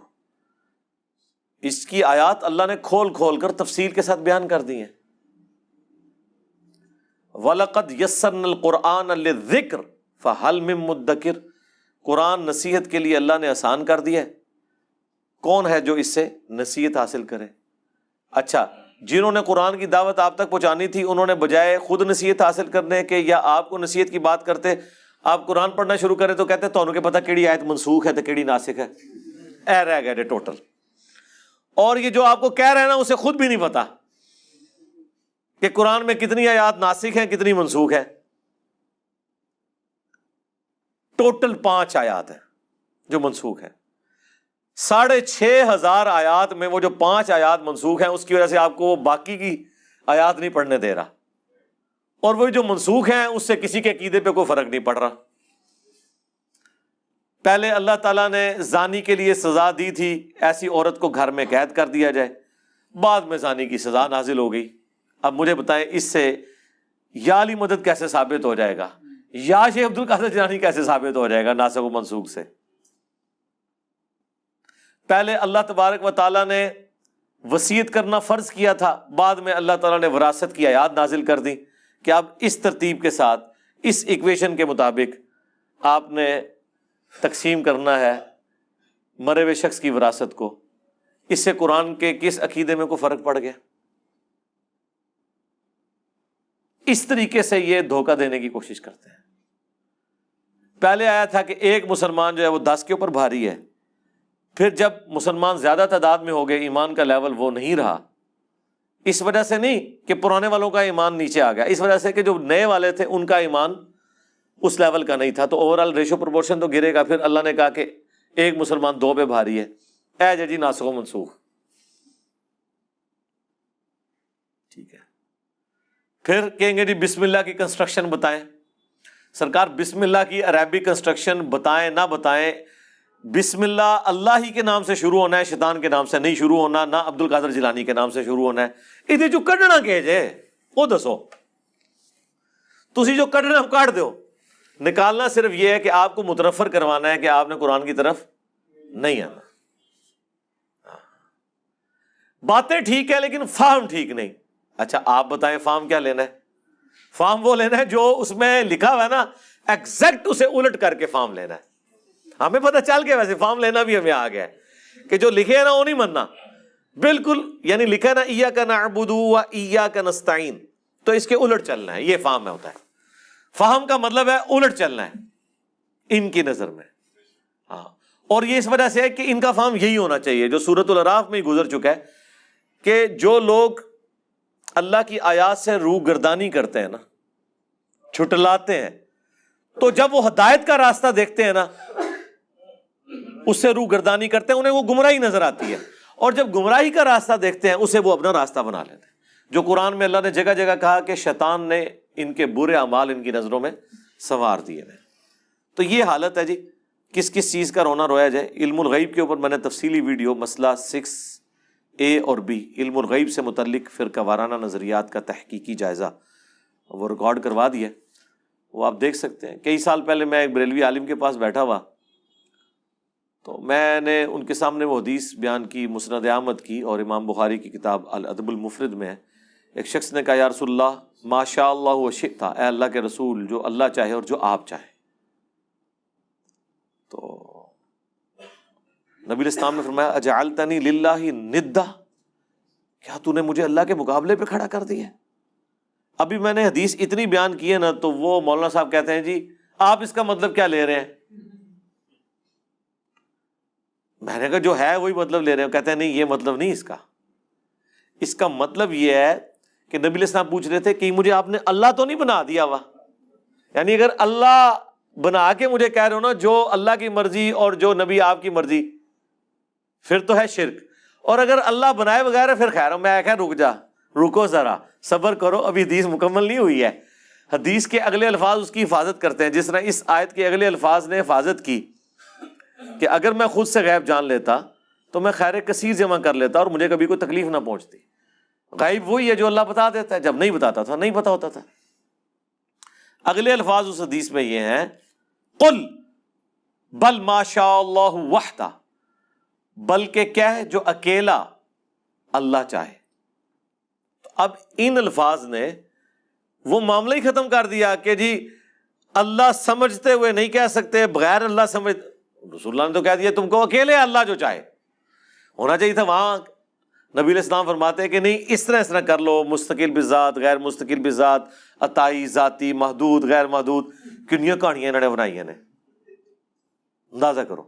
Speaker 1: اس کی آیات اللہ نے کھول کھول کر تفصیل کے ساتھ بیان کر دی ہیں۔ وَلَقَدْ يَسَّرْنَا الْقُرْآنَ لِلذِّكْرِ فَهَلْ مِن مُدَّكِرٍ، قرآن نصیحت کے لیے اللہ نے آسان کر دیا ہے، کون ہے جو اس سے نصیحت حاصل کرے؟ اچھا جنہوں نے قرآن کی دعوت آپ تک پہنچانی تھی انہوں نے بجائے خود نصیحت حاصل کرنے کے یا آپ کو نصیحت کی بات کرتے، آپ قرآن پڑھنا شروع کرے تو کہتے تونوں کے پتہ کیڑی آیت منسوخ ہے تو کیڑی ناسخ ہے، اے رہ گئے ٹوٹل۔ اور یہ جو آپ کو کہہ رہے ہیں نا اسے خود بھی نہیں پتا کہ قرآن میں کتنی آیات ناسخ ہیں کتنی منسوخ ہیں۔ ٹوٹل 5 آیات ہیں جو منسوخ ہیں، 6500 آیات میں وہ جو 5 آیات منسوخ ہیں اس کی وجہ سے آپ کو باقی کی آیات نہیں پڑھنے دے رہا، اور وہ جو منسوخ ہیں اس سے کسی کے عقیدے پہ کوئی فرق نہیں پڑ رہا۔ پہلے اللہ تعالیٰ نے زانی کے لیے سزا دی تھی، ایسی عورت کو گھر میں قید کر دیا جائے، بعد میں زانی کی سزا نازل ہو گئی۔ اب مجھے بتائیں اس سے یا علی مدد کیسے ثابت ہو جائے گا، یا شیخ عبد القادر جیلانی کیسے ثابت ہو جائے گا ناسخ و منسوخ سے؟ پہلے اللہ تبارک و تعالیٰ نے وصیت کرنا فرض کیا تھا، بعد میں اللہ تعالیٰ نے وراثت کی آیات نازل کر دی کہ اب اس ترتیب کے ساتھ اس ایکویشن کے مطابق آپ نے تقسیم کرنا ہے مرے ہوئے شخص کی وراثت کو۔ اس سے قرآن کے کس عقیدے میں کوئی فرق پڑ گیا؟ اس طریقے سے یہ دھوکہ دینے کی کوشش کرتے ہیں۔ پہلے آیا تھا کہ ایک مسلمان جو ہے وہ 10 کے اوپر بھاری ہے، پھر جب مسلمان زیادہ تعداد میں ہو گئے ایمان کا لیول وہ نہیں رہا، اس وجہ سے نہیں کہ پرانے والوں کا ایمان نیچے آ گیا، اس وجہ سے کہ جو نئے والے تھے ان کا ایمان اس لیول کا نہیں تھا، تو اوور آل ریشو پروپورشن تو گرے گا۔ پھر اللہ نے کہا کہ ایک مسلمان 2 پہ بھاری ہے، اے جی ناسخ و منسوخ، ٹھیک ہے۔ پھر کہیں گے جی بسم اللہ کی کنسٹرکشن بتائیں۔ سرکار بسم اللہ کی عربی کنسٹرکشن بتائیں نہ بتائیں، بسم اللہ اللہ ہی کے نام سے شروع ہونا ہے، شیطان کے نام سے نہیں شروع ہونا، نہ عبد القادر جیلانی کے نام سے شروع ہونا ہے۔ یہ جو کڈنا کہ جے وہ دسو، تسی جو کڈنا کاٹ دو، نکالنا صرف یہ ہے کہ آپ کو متنفر کروانا ہے کہ آپ نے قرآن کی طرف نہیں آنا۔ باتیں ٹھیک ہے لیکن فہم ٹھیک نہیں۔ اچھا آپ بتائیں فہم کیا لینا ہے؟ فارم وہ لینا ہے جو اس میں لکھا ہوا ہے نا، ایگزیکٹ اسے الٹ کر کے فارم لینا ہے۔ ہمیں پتہ چل گیا ویسے، فارم لینا بھی ہمیں آ گیا ہے کہ جو لکھے ہے نا وہ نہیں مننا بالکل، یعنی لکھا ہے نا ایاک نعبد و ایاک نستعین، تو اس کے الٹ چلنا ہے، یہ فہم میں ہوتا ہے۔ فہم کا مطلب ہے الٹ چلنا ہے ان کی نظر میں، ہاں، اور یہ اس وجہ سے ہے کہ ان کا فہم یہی ہونا چاہیے جو سورۃ الاعراف میں ہی گزر چکا ہے کہ جو لوگ اللہ کی آیات سے روگردانی کرتے ہیں نا، چھٹلاتے ہیں، تو جب وہ ہدایت کا راستہ دیکھتے ہیں نا اس سے روگردانی کرتے ہیں، انہیں وہ گمراہی نظر آتی ہے، اور جب گمراہی کا راستہ دیکھتے ہیں اسے وہ اپنا راستہ بنا لیتے ہیں، جو قرآن میں اللہ نے جگہ جگہ کہا کہ شیطان نے ان کے برے اعمال ان کی نظروں میں سنوار دیے ہیں۔ تو یہ حالت ہے جی، کس کس چیز کا رونا رویا جائے۔ علم الغیب کے اوپر میں نے تفصیلی ویڈیو مسئلہ 6A اور B علم الغیب سے متعلق فرقہ وارانہ نظریات کا تحقیقی جائزہ وہ ریکارڈ کروا دیا، وہ آپ دیکھ سکتے ہیں۔ کئی سال پہلے میں ایک بریلوی عالم کے پاس بیٹھا ہوا، تو میں نے ان کے سامنے وہ حدیث بیان کی مسند احمد کی، اور امام بخاری کی کتاب الادب المفرد میں ہے۔ ایک شخص نے کہا یا رسول اللہ ما شاء اللہ و شئت، اے اللہ کے رسول جو اللہ چاہے اور جو آپ چاہیں۔ تو نبی علیہ السلام نے فرمایا اجعلتنی للہ ندا، کیا تو نے مجھے اللہ کے مقابلے پہ کھڑا کر دیا؟ ابھی میں نے حدیث اتنی بیان کی ہے نا، تو وہ مولانا صاحب کہتے ہیں جی آپ اس کا مطلب کیا لے رہے ہیں؟ میں نے کہا جو ہے وہی مطلب لے رہے ہیں۔ کہتے ہیں نہیں، یہ مطلب نہیں اس کا مطلب یہ ہے کہ نبی علیہ السلام پوچھ رہے تھے کہ مجھے آپ نے اللہ تو نہیں بنا دیا ہوا، یعنی اگر اللہ بنا کے مجھے کہہ رہے ہو نا جو اللہ کی مرضی اور جو نبی آپ کی مرضی، پھر تو ہے شرک، اور اگر اللہ بنائے بغیر پھر خیر ہو۔ میں کہا رکو ذرا صبر کرو، ابھی حدیث مکمل نہیں ہوئی ہے۔ حدیث کے اگلے الفاظ اس کی حفاظت کرتے ہیں، جس طرح اس آیت کے اگلے الفاظ نے حفاظت کی کہ اگر میں خود سے غیب جان لیتا تو میں خیر کثیر جمع کر لیتا اور مجھے کبھی کوئی تکلیف نہ پہنچتی۔ غیب وہی ہے جو اللہ بتا دیتا ہے، جب نہیں بتاتا تھا نہیں پتا ہوتا تھا۔ اگلے الفاظ اس حدیث میں یہ ہیں قل بل ما شاء اللہ وحدہ، بلکہ کیا ہے جو اکیلا اللہ چاہے۔ تو اب ان الفاظ نے وہ معاملہ ہی ختم کر دیا کہ جی اللہ سمجھتے ہوئے نہیں کہہ سکتے، بغیر اللہ سمجھ، رسول اللہ نے تو کہہ دیا تم کو اکیلے اللہ جو چاہے۔ ہونا چاہیے تھا وہاں نبی علیہ السلام فرماتے ہیں کہ نہیں اس طرح کر لو، مستقل بذات، غیر مستقل بذات، عطائی، ذاتی، محدود، غیر محدود، کنیاں کہانیاں انہوں نے بنائی ہیں، اندازہ کرو۔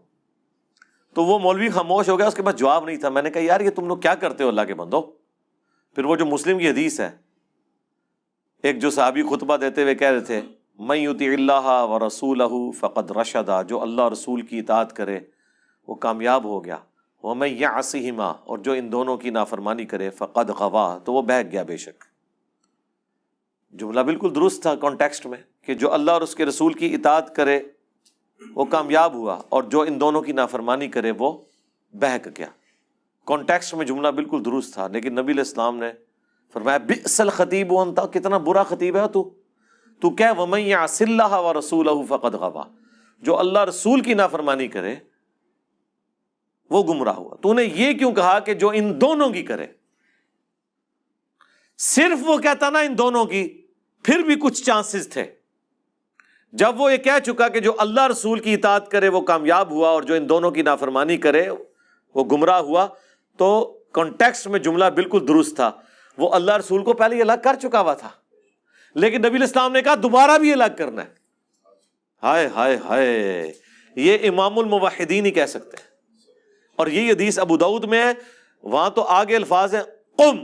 Speaker 1: تو وہ مولوی خاموش ہو گیا، اس کے پاس جواب نہیں تھا۔ میں نے کہا یار یہ تم لوگ کیا کرتے ہو اللہ کے بندو؟ پھر وہ جو مسلم کی حدیث ہے، ایک جو صحابی خطبہ دیتے ہوئے کہہ رہے تھے من یطع اللہ ورسولہ فقد رشد، جو اللہ اور رسول کی اطاعت کرے وہ کامیاب ہو گیا، ومن یعصہما، اور جو ان دونوں کی نافرمانی کرے فقد غوا، تو وہ بہک گیا بے شک۔ جملہ بالکل درست تھا کانٹیکسٹ میں کہ جو اللہ اور اس کے رسول کی اطاعت کرے وہ کامیاب ہوا، اور جو ان دونوں کی نافرمانی کرے وہ بہک گیا۔ کانٹیکسٹ میں جملہ بالکل درست تھا، لیکن نبی علیہ السلام نے فرمایا بئس الخطیب انت، کتنا برا خطیب ہے تو کیا ومن یعص اللہ ورسولہ فقد غوا، جو اللہ رسول کی نافرمانی کرے وہ گمراہ ہوا۔ تو نے یہ کیوں کہا کہ جو ان دونوں کی کرے؟ صرف وہ کہتا نا ان دونوں کی، پھر بھی کچھ چانسز تھے۔ جب وہ یہ کہہ چکا کہ جو اللہ رسول کی اطاعت کرے وہ کامیاب ہوا اور جو ان دونوں کی نافرمانی کرے وہ گمراہ ہوا، تو کانٹیکسٹ میں جملہ بالکل درست تھا۔ وہ اللہ رسول کو پہلے ہی الگ کر چکا ہوا تھا، لیکن نبی علیہ السلام نے کہا دوبارہ بھی الگ کرنا ہے۔ ہائے ہائے ہائے، یہ امام الموحدین ہی کہہ سکتے ہیں۔ اور یہ حدیث ابو داؤد میں ہے، وہاں تو آگے الفاظ ہیں قم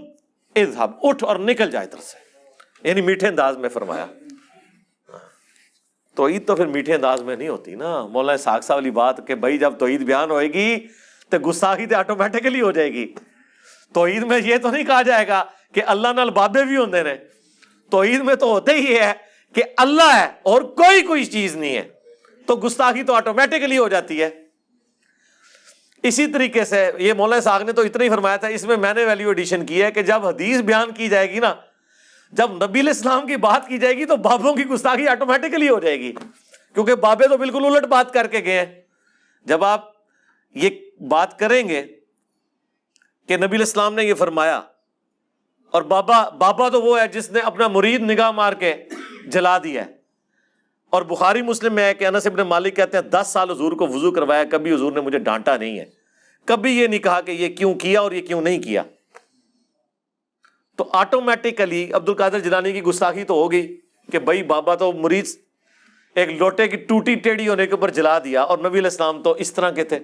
Speaker 1: اذهب، اٹھ اور نکل جائے ادھر سے، یعنی میٹھے انداز میں فرمایا۔ توحید تو پھر میٹھے انداز میں نہیں ہوتی نا، مولانا اسحاق صاحب والی بات کہ بھائی جب توحید بیان ہوئے گی تو گستاخی تو آٹومیٹکلی ہو جائے گی۔ توحید میں یہ تو نہیں کہا جائے گا کہ اللہ نال بابے بھی ہوندے نے، توحید میں تو ہوتے ہی ہے کہ اللہ ہے اور کوئی چیز نہیں ہے، تو گستاخی تو آٹومیٹکلی ہو جاتی ہے۔ اسی طریقے سے یہ مولانا اسحاق نے تو اتنا ہی فرمایا تھا، اس میں نے ویلیو ایڈیشن کی ہے کہ جب حدیث بیان کی جائے گی نا، جب نبی علیہ السلام کی بات کی جائے گی تو بابوں کی گستاخی آٹومیٹکلی ہو جائے گی، کیونکہ بابے تو بالکل الٹ بات کر کے گئے ہیں۔ جب آپ یہ بات کریں گے کہ نبی علیہ السلام نے یہ فرمایا اور بابا تو وہ ہے جس نے اپنا مرید نگاہ مار کے جلا دیا ہے. اور بخاری مسلم میں ہے کہ انس ابن مالک کہتے ہیں 10 سال حضور کو وضو کروایا, کبھی حضور نے مجھے ڈانٹا نہیں ہے, کبھی یہ نہیں کہا کہ یہ کیوں کیا اور یہ کیوں نہیں کیا. تو آٹومیٹیکلی عبد القادر جیلانی کی گستاخی تو ہوگی کہ بھائی بابا تو مرید ایک لوٹے کی ٹوٹی ٹیڑھی ہونے کے اوپر جلا دیا, اور نبی علیہ السلام تو اس طرح کے تھے.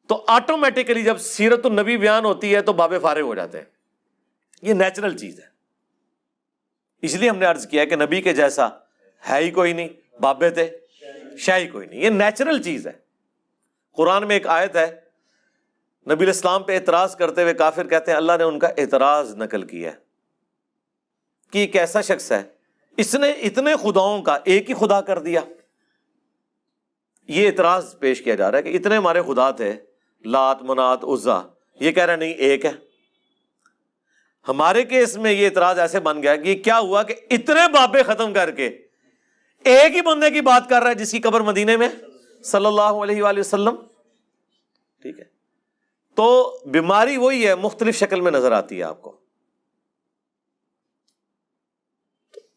Speaker 1: تو آٹومیٹیکلی جب سیرت النبی بیان ہوتی ہے تو بابے فارغ ہو جاتے ہیں. یہ نیچرل چیز ہے. اس لیے ہم نے عرض کیا کہ نبی کے جیسا ہے ہی کوئی نہیں, بابے تھے شاہ ہی کوئی نہیں. یہ نیچرل چیز ہے. قرآن میں ایک آیت ہے, نبی علیہ السلام پہ اعتراض کرتے ہوئے کافر کہتے ہیں اللہ نے ان کا اعتراض نقل کیا ہے کہ ایک ایسا شخص ہے اس نے اتنے خداؤں کا ایک ہی خدا کر دیا. یہ اعتراض پیش کیا جا رہا ہے کہ اتنے ہمارے خدا تھے, لات منات عزا, یہ کہہ رہے ہیں نہیں ایک ہے. ہمارے کیس میں یہ اعتراض ایسے بن گیا کہ یہ کیا ہوا کہ اتنے بابے ختم کر کے ایک ہی بندے کی بات کر رہا ہے جس کی قبر مدینے میں صلی اللہ علیہ وآلہ وسلم. ٹھیک ہے, تو بیماری وہی ہے, مختلف شکل میں نظر آتی ہے آپ کو.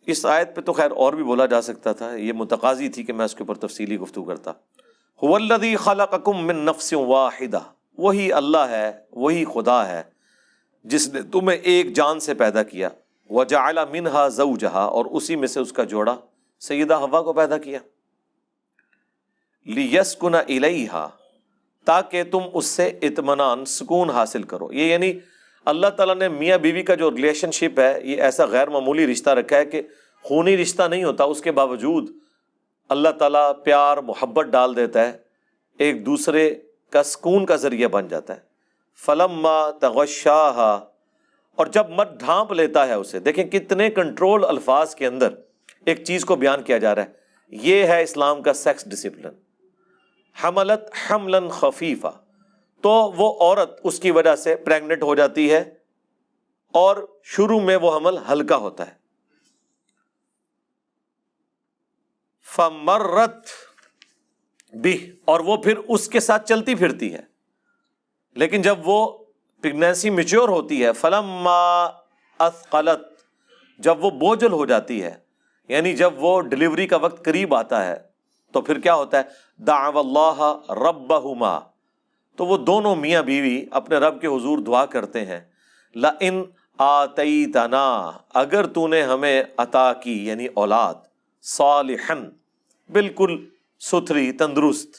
Speaker 1: اس آیت پہ تو خیر اور بھی بولا جا سکتا تھا, یہ متقاضی تھی کہ میں اس کے اوپر تفصیلی گفتگو کرتا. هو الذی خلقکم من نفس واحدہ, وہی اللہ ہے, وہی خدا ہے جس نے تمہیں ایک جان سے پیدا کیا. وجعل منہا زوجہا, اور اسی میں سے اس کا جوڑا سیدہ حوا کو پیدا کیا. لیسکن الیہا, تاکہ تم اس سے اطمینان سکون حاصل کرو. یہ یعنی اللہ تعالیٰ نے میاں بیوی کا جو ریلیشن شپ ہے یہ ایسا غیر معمولی رشتہ رکھا ہے کہ خونی رشتہ نہیں ہوتا, اس کے باوجود اللہ تعالیٰ پیار محبت ڈال دیتا ہے, ایک دوسرے کا سکون کا ذریعہ بن جاتا ہے. فلما تغشاہا, اور جب مت ڈھانپ لیتا ہے اسے. دیکھیں کتنے کنٹرول الفاظ کے اندر ایک چیز کو بیان کیا جا رہا ہے. یہ ہے اسلام کا سیکس ڈسپلن. حملت حملا خفیفا, تو وہ عورت اس کی وجہ سے پریگننٹ ہو جاتی ہے اور شروع میں وہ حمل ہلکا ہوتا ہے. فمرت بھی, اور وہ پھر اس کے ساتھ چلتی پھرتی ہے. لیکن جب وہ پریگنینسی میچور ہوتی ہے, فلما اثقلت, جب وہ بوجھل ہو جاتی ہے, یعنی جب وہ ڈلیوری کا وقت قریب آتا ہے, تو پھر کیا ہوتا ہے, دعوا اللہ ربہما, تو وہ دونوں میاں بیوی اپنے رب کے حضور دعا کرتے ہیں. لئن آتیتنا, اگر تو نے ہمیں عطا کی, یعنی اولاد, صالحن, بالکل ستھری تندرست,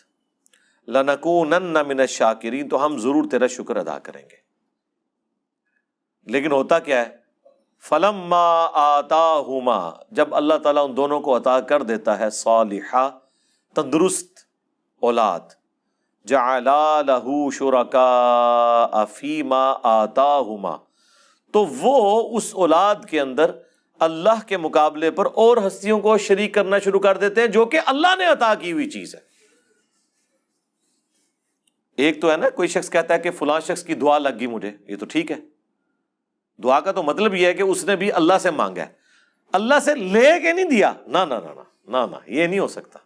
Speaker 1: لنکونن من الشاکرین, تو ہم ضرور تیرا شکر ادا کریں گے. لیکن ہوتا کیا ہے, فلما آتاہما, جب اللہ تعالیٰ ان دونوں کو عطا کر دیتا ہے صالحہ تندرست اولاد, جعلا لہ شرکاء فیما آتاہما, تو وہ اس اولاد کے اندر اللہ کے مقابلے پر اور ہستیوں کو شریک کرنا شروع کر دیتے ہیں جو کہ اللہ نے عطا کی ہوئی چیز ہے. ایک تو ہے نا, کوئی شخص کہتا ہے کہ فلاں شخص کی دعا لگ گئی مجھے, یہ تو ٹھیک ہے, دعا کا تو مطلب یہ ہے کہ اس نے بھی اللہ سے مانگا ہے, اللہ سے لے کے نہیں دیا. نہ نہ نہ نہ نہ, یہ نہیں ہو سکتا.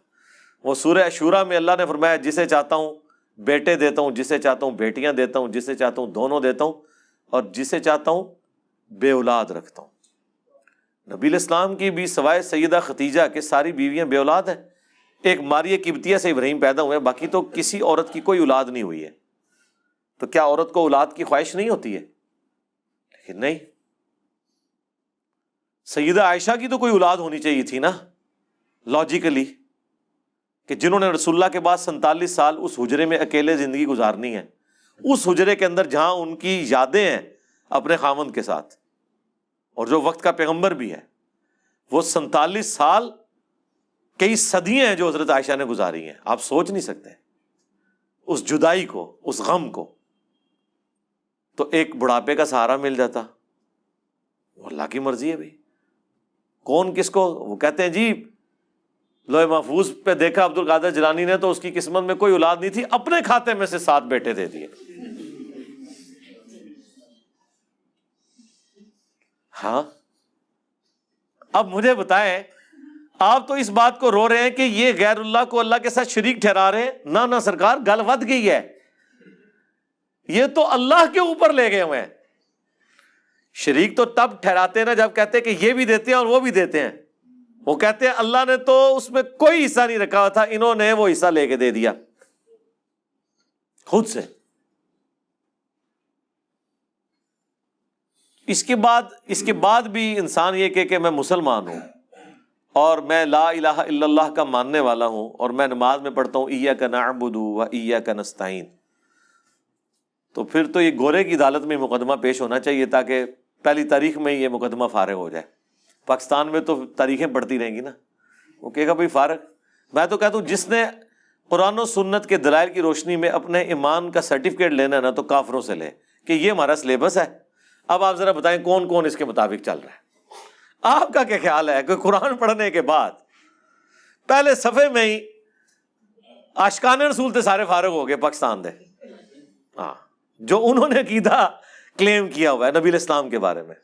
Speaker 1: وہ سورہ شورا میں اللہ نے فرمایا جسے چاہتا ہوں بیٹے دیتا ہوں, جسے چاہتا ہوں بیٹیاں دیتا ہوں, جسے چاہتا ہوں دونوں دیتا ہوں, اور جسے چاہتا ہوں بے اولاد رکھتا ہوں. نبی علیہ السلام کی بھی سوائے سیدہ ختیجہ کے ساری بیویاں بے اولاد ہیں. ایک ماریہ قبطیہ سے ابراہیم پیدا ہوئے, باقی تو کسی عورت کی کوئی اولاد نہیں ہوئی ہے. تو کیا عورت کو اولاد کی خواہش نہیں ہوتی ہے؟ لیکن نہیں, سیدہ عائشہ کی تو کوئی اولاد ہونی چاہیے تھی نا لاجیکلی, کہ جنہوں نے رسول اللہ کے بعد 47 سال اس حجرے میں اکیلے زندگی گزارنی ہے, اس حجرے کے اندر جہاں ان کی یادیں ہیں اپنے خاوند کے ساتھ, اور جو وقت کا پیغمبر بھی ہے, وہ 47 سال کئی صدیاں ہیں جو حضرت عائشہ نے گزاری ہیں. آپ سوچ نہیں سکتے اس جدائی کو, اس غم کو. تو ایک بڑھاپے کا سہارا مل جاتا, وہ اللہ کی مرضی ہے بھائی, کون کس کو. وہ کہتے ہیں جی لوح محفوظ پہ دیکھا عبد القادر جیلانی نے تو اس کی قسمت میں کوئی اولاد نہیں تھی, اپنے کھاتے میں سے 7 بیٹے دے دیے. ہاں, اب مجھے بتائیں, آپ تو اس بات کو رو رہے ہیں کہ یہ غیر اللہ کو اللہ کے ساتھ شریک ٹھہرا رہے ہیں. نہ نہ سرکار, گل ود گئی ہے, یہ تو اللہ کے اوپر لے گئے ہوئے ہیں. شریک تو تب ٹھہراتے ہیں نا جب کہتے ہیں کہ یہ بھی دیتے ہیں اور وہ بھی دیتے ہیں. وہ کہتے ہیں اللہ نے تو اس میں کوئی حصہ نہیں رکھا ہوا تھا, انہوں نے وہ حصہ لے کے دے دیا خود سے. اس کے بعد بھی انسان یہ کہ میں مسلمان ہوں اور میں لا الہ الا اللہ کا ماننے والا ہوں اور میں نماز میں پڑھتا ہوں ایاک نعبد و ایاک نستعین, تو پھر تو یہ گورے کی عدالت میں مقدمہ پیش ہونا چاہیے تاکہ پہلی تاریخ میں یہ مقدمہ فارغ ہو جائے. پاکستان میں تو تاریخیں پڑھتی رہیں گی نا, وہ کہے گا بھائی فارغ. میں تو کہتا ہوں جس نے قرآن و سنت کے دلائل کی روشنی میں اپنے ایمان کا سرٹیفکیٹ لینا ہے نا تو کافروں سے لے کہ یہ ہمارا سلیبس ہے. اب آپ ذرا بتائیں کون کون اس کے مطابق چل رہا ہے؟ آپ کا کیا خیال ہے کہ قرآن پڑھنے کے بعد پہلے صفحے میں ہی عاشقان رسول تے سارے فارغ ہو گئے پاکستان دے, ہاں, جو انہوں نے عقیدہ کلیم کیا ہوا ہے نبی الاسلام کے بارے میں.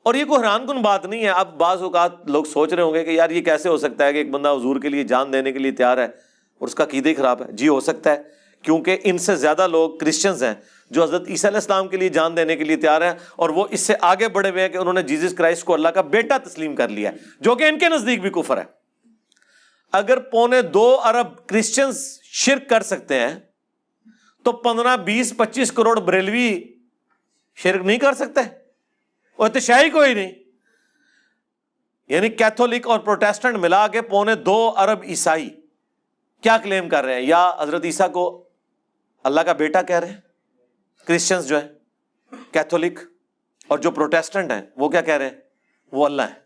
Speaker 1: اور یہ کوئی حیران کن بات نہیں ہے. اب بعض اوقات لوگ سوچ رہے ہوں گے کہ یار یہ کیسے ہو سکتا ہے کہ ایک بندہ حضور کے لیے جان دینے کے لیے تیار ہے اور اس کا عقیدہ ہی خراب ہے. جی ہو سکتا ہے, کیونکہ ان سے زیادہ لوگ کرسچنز ہیں جو حضرت عیسیٰ علیہ السلام کے لیے جان دینے کے لیے تیار ہیں, اور وہ اس سے آگے بڑھے ہوئے ہیں کہ انہوں نے جیزس کرائسٹ کو اللہ کا بیٹا تسلیم کر لیا ہے, جو کہ ان کے نزدیک بھی کفر ہے. اگر 2.25 ارب کرسچنز شرک کر سکتے ہیں تو 15, 20, 25 کروڑ بریلوی شرک نہیں کر سکتے؟ وہ اتشاہی کوئی نہیں. یعنی کیتھولک اور پروٹیسٹنٹ ملا کے 2.25 ارب عیسائی کیا کلیم کر رہے ہیں؟ یا حضرت عیسیٰ کو اللہ کا بیٹا کہہ رہے ہیں. کرسچنز جو ہیں کیتھولک اور جو پروٹیسٹنٹ ہیں وہ کیا کہہ رہے ہیں؟ وہ اللہ ہے.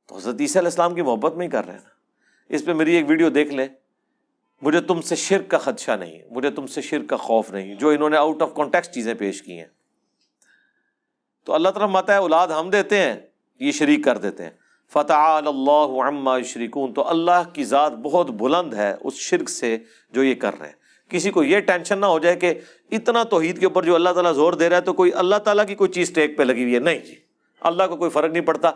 Speaker 1: تو حضرت عیسیٰ علیہ السلام کی محبت میں ہی کر رہے ہیں نا. اس پہ میری ایک ویڈیو دیکھ لیں. مجھے تم سے شرک کا خدشہ نہیں, مجھے تم سے شرک کا خوف نہیں, جو انہوں نے آؤٹ آف کانٹیکسٹ چیزیں پیش کی ہیں. تو اللہ تعالیٰ فرماتا ہے اولاد ہم دیتے ہیں, یہ شریک کر دیتے ہیں. فتعال اللہ عما یشرکون, تو اللہ کی ذات بہت بلند ہے اس شرک سے جو یہ کر رہے ہیں. کسی کو یہ ٹینشن نہ ہو جائے کہ اتنا توحید کے اوپر جو اللہ تعالیٰ زور دے رہا ہے تو کوئی اللہ تعالیٰ کی کوئی چیز ٹیک پہ لگی ہوئی ہے. نہیں جی, اللہ کو کوئی فرق نہیں پڑتا.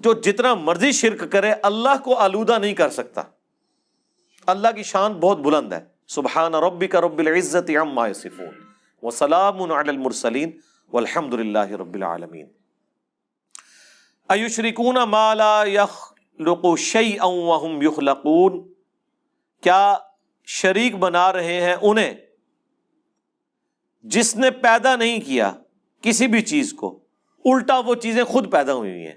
Speaker 1: جو جتنا مرضی شرک کرے اللہ کو آلودہ نہیں کر سکتا. اللہ کی شان بہت بلند ہے. سبحان ربک رب العزت عما یصفون وسلام علی المرسلین والحمد للہ رب العالمین. ایشرکون ما لا یخلق شیئا وہم یخلقون, کیا شریک بنا رہے ہیں انہیں جس نے پیدا نہیں کیا کسی بھی چیز کو, الٹا وہ چیزیں خود پیدا ہوئی ہیں.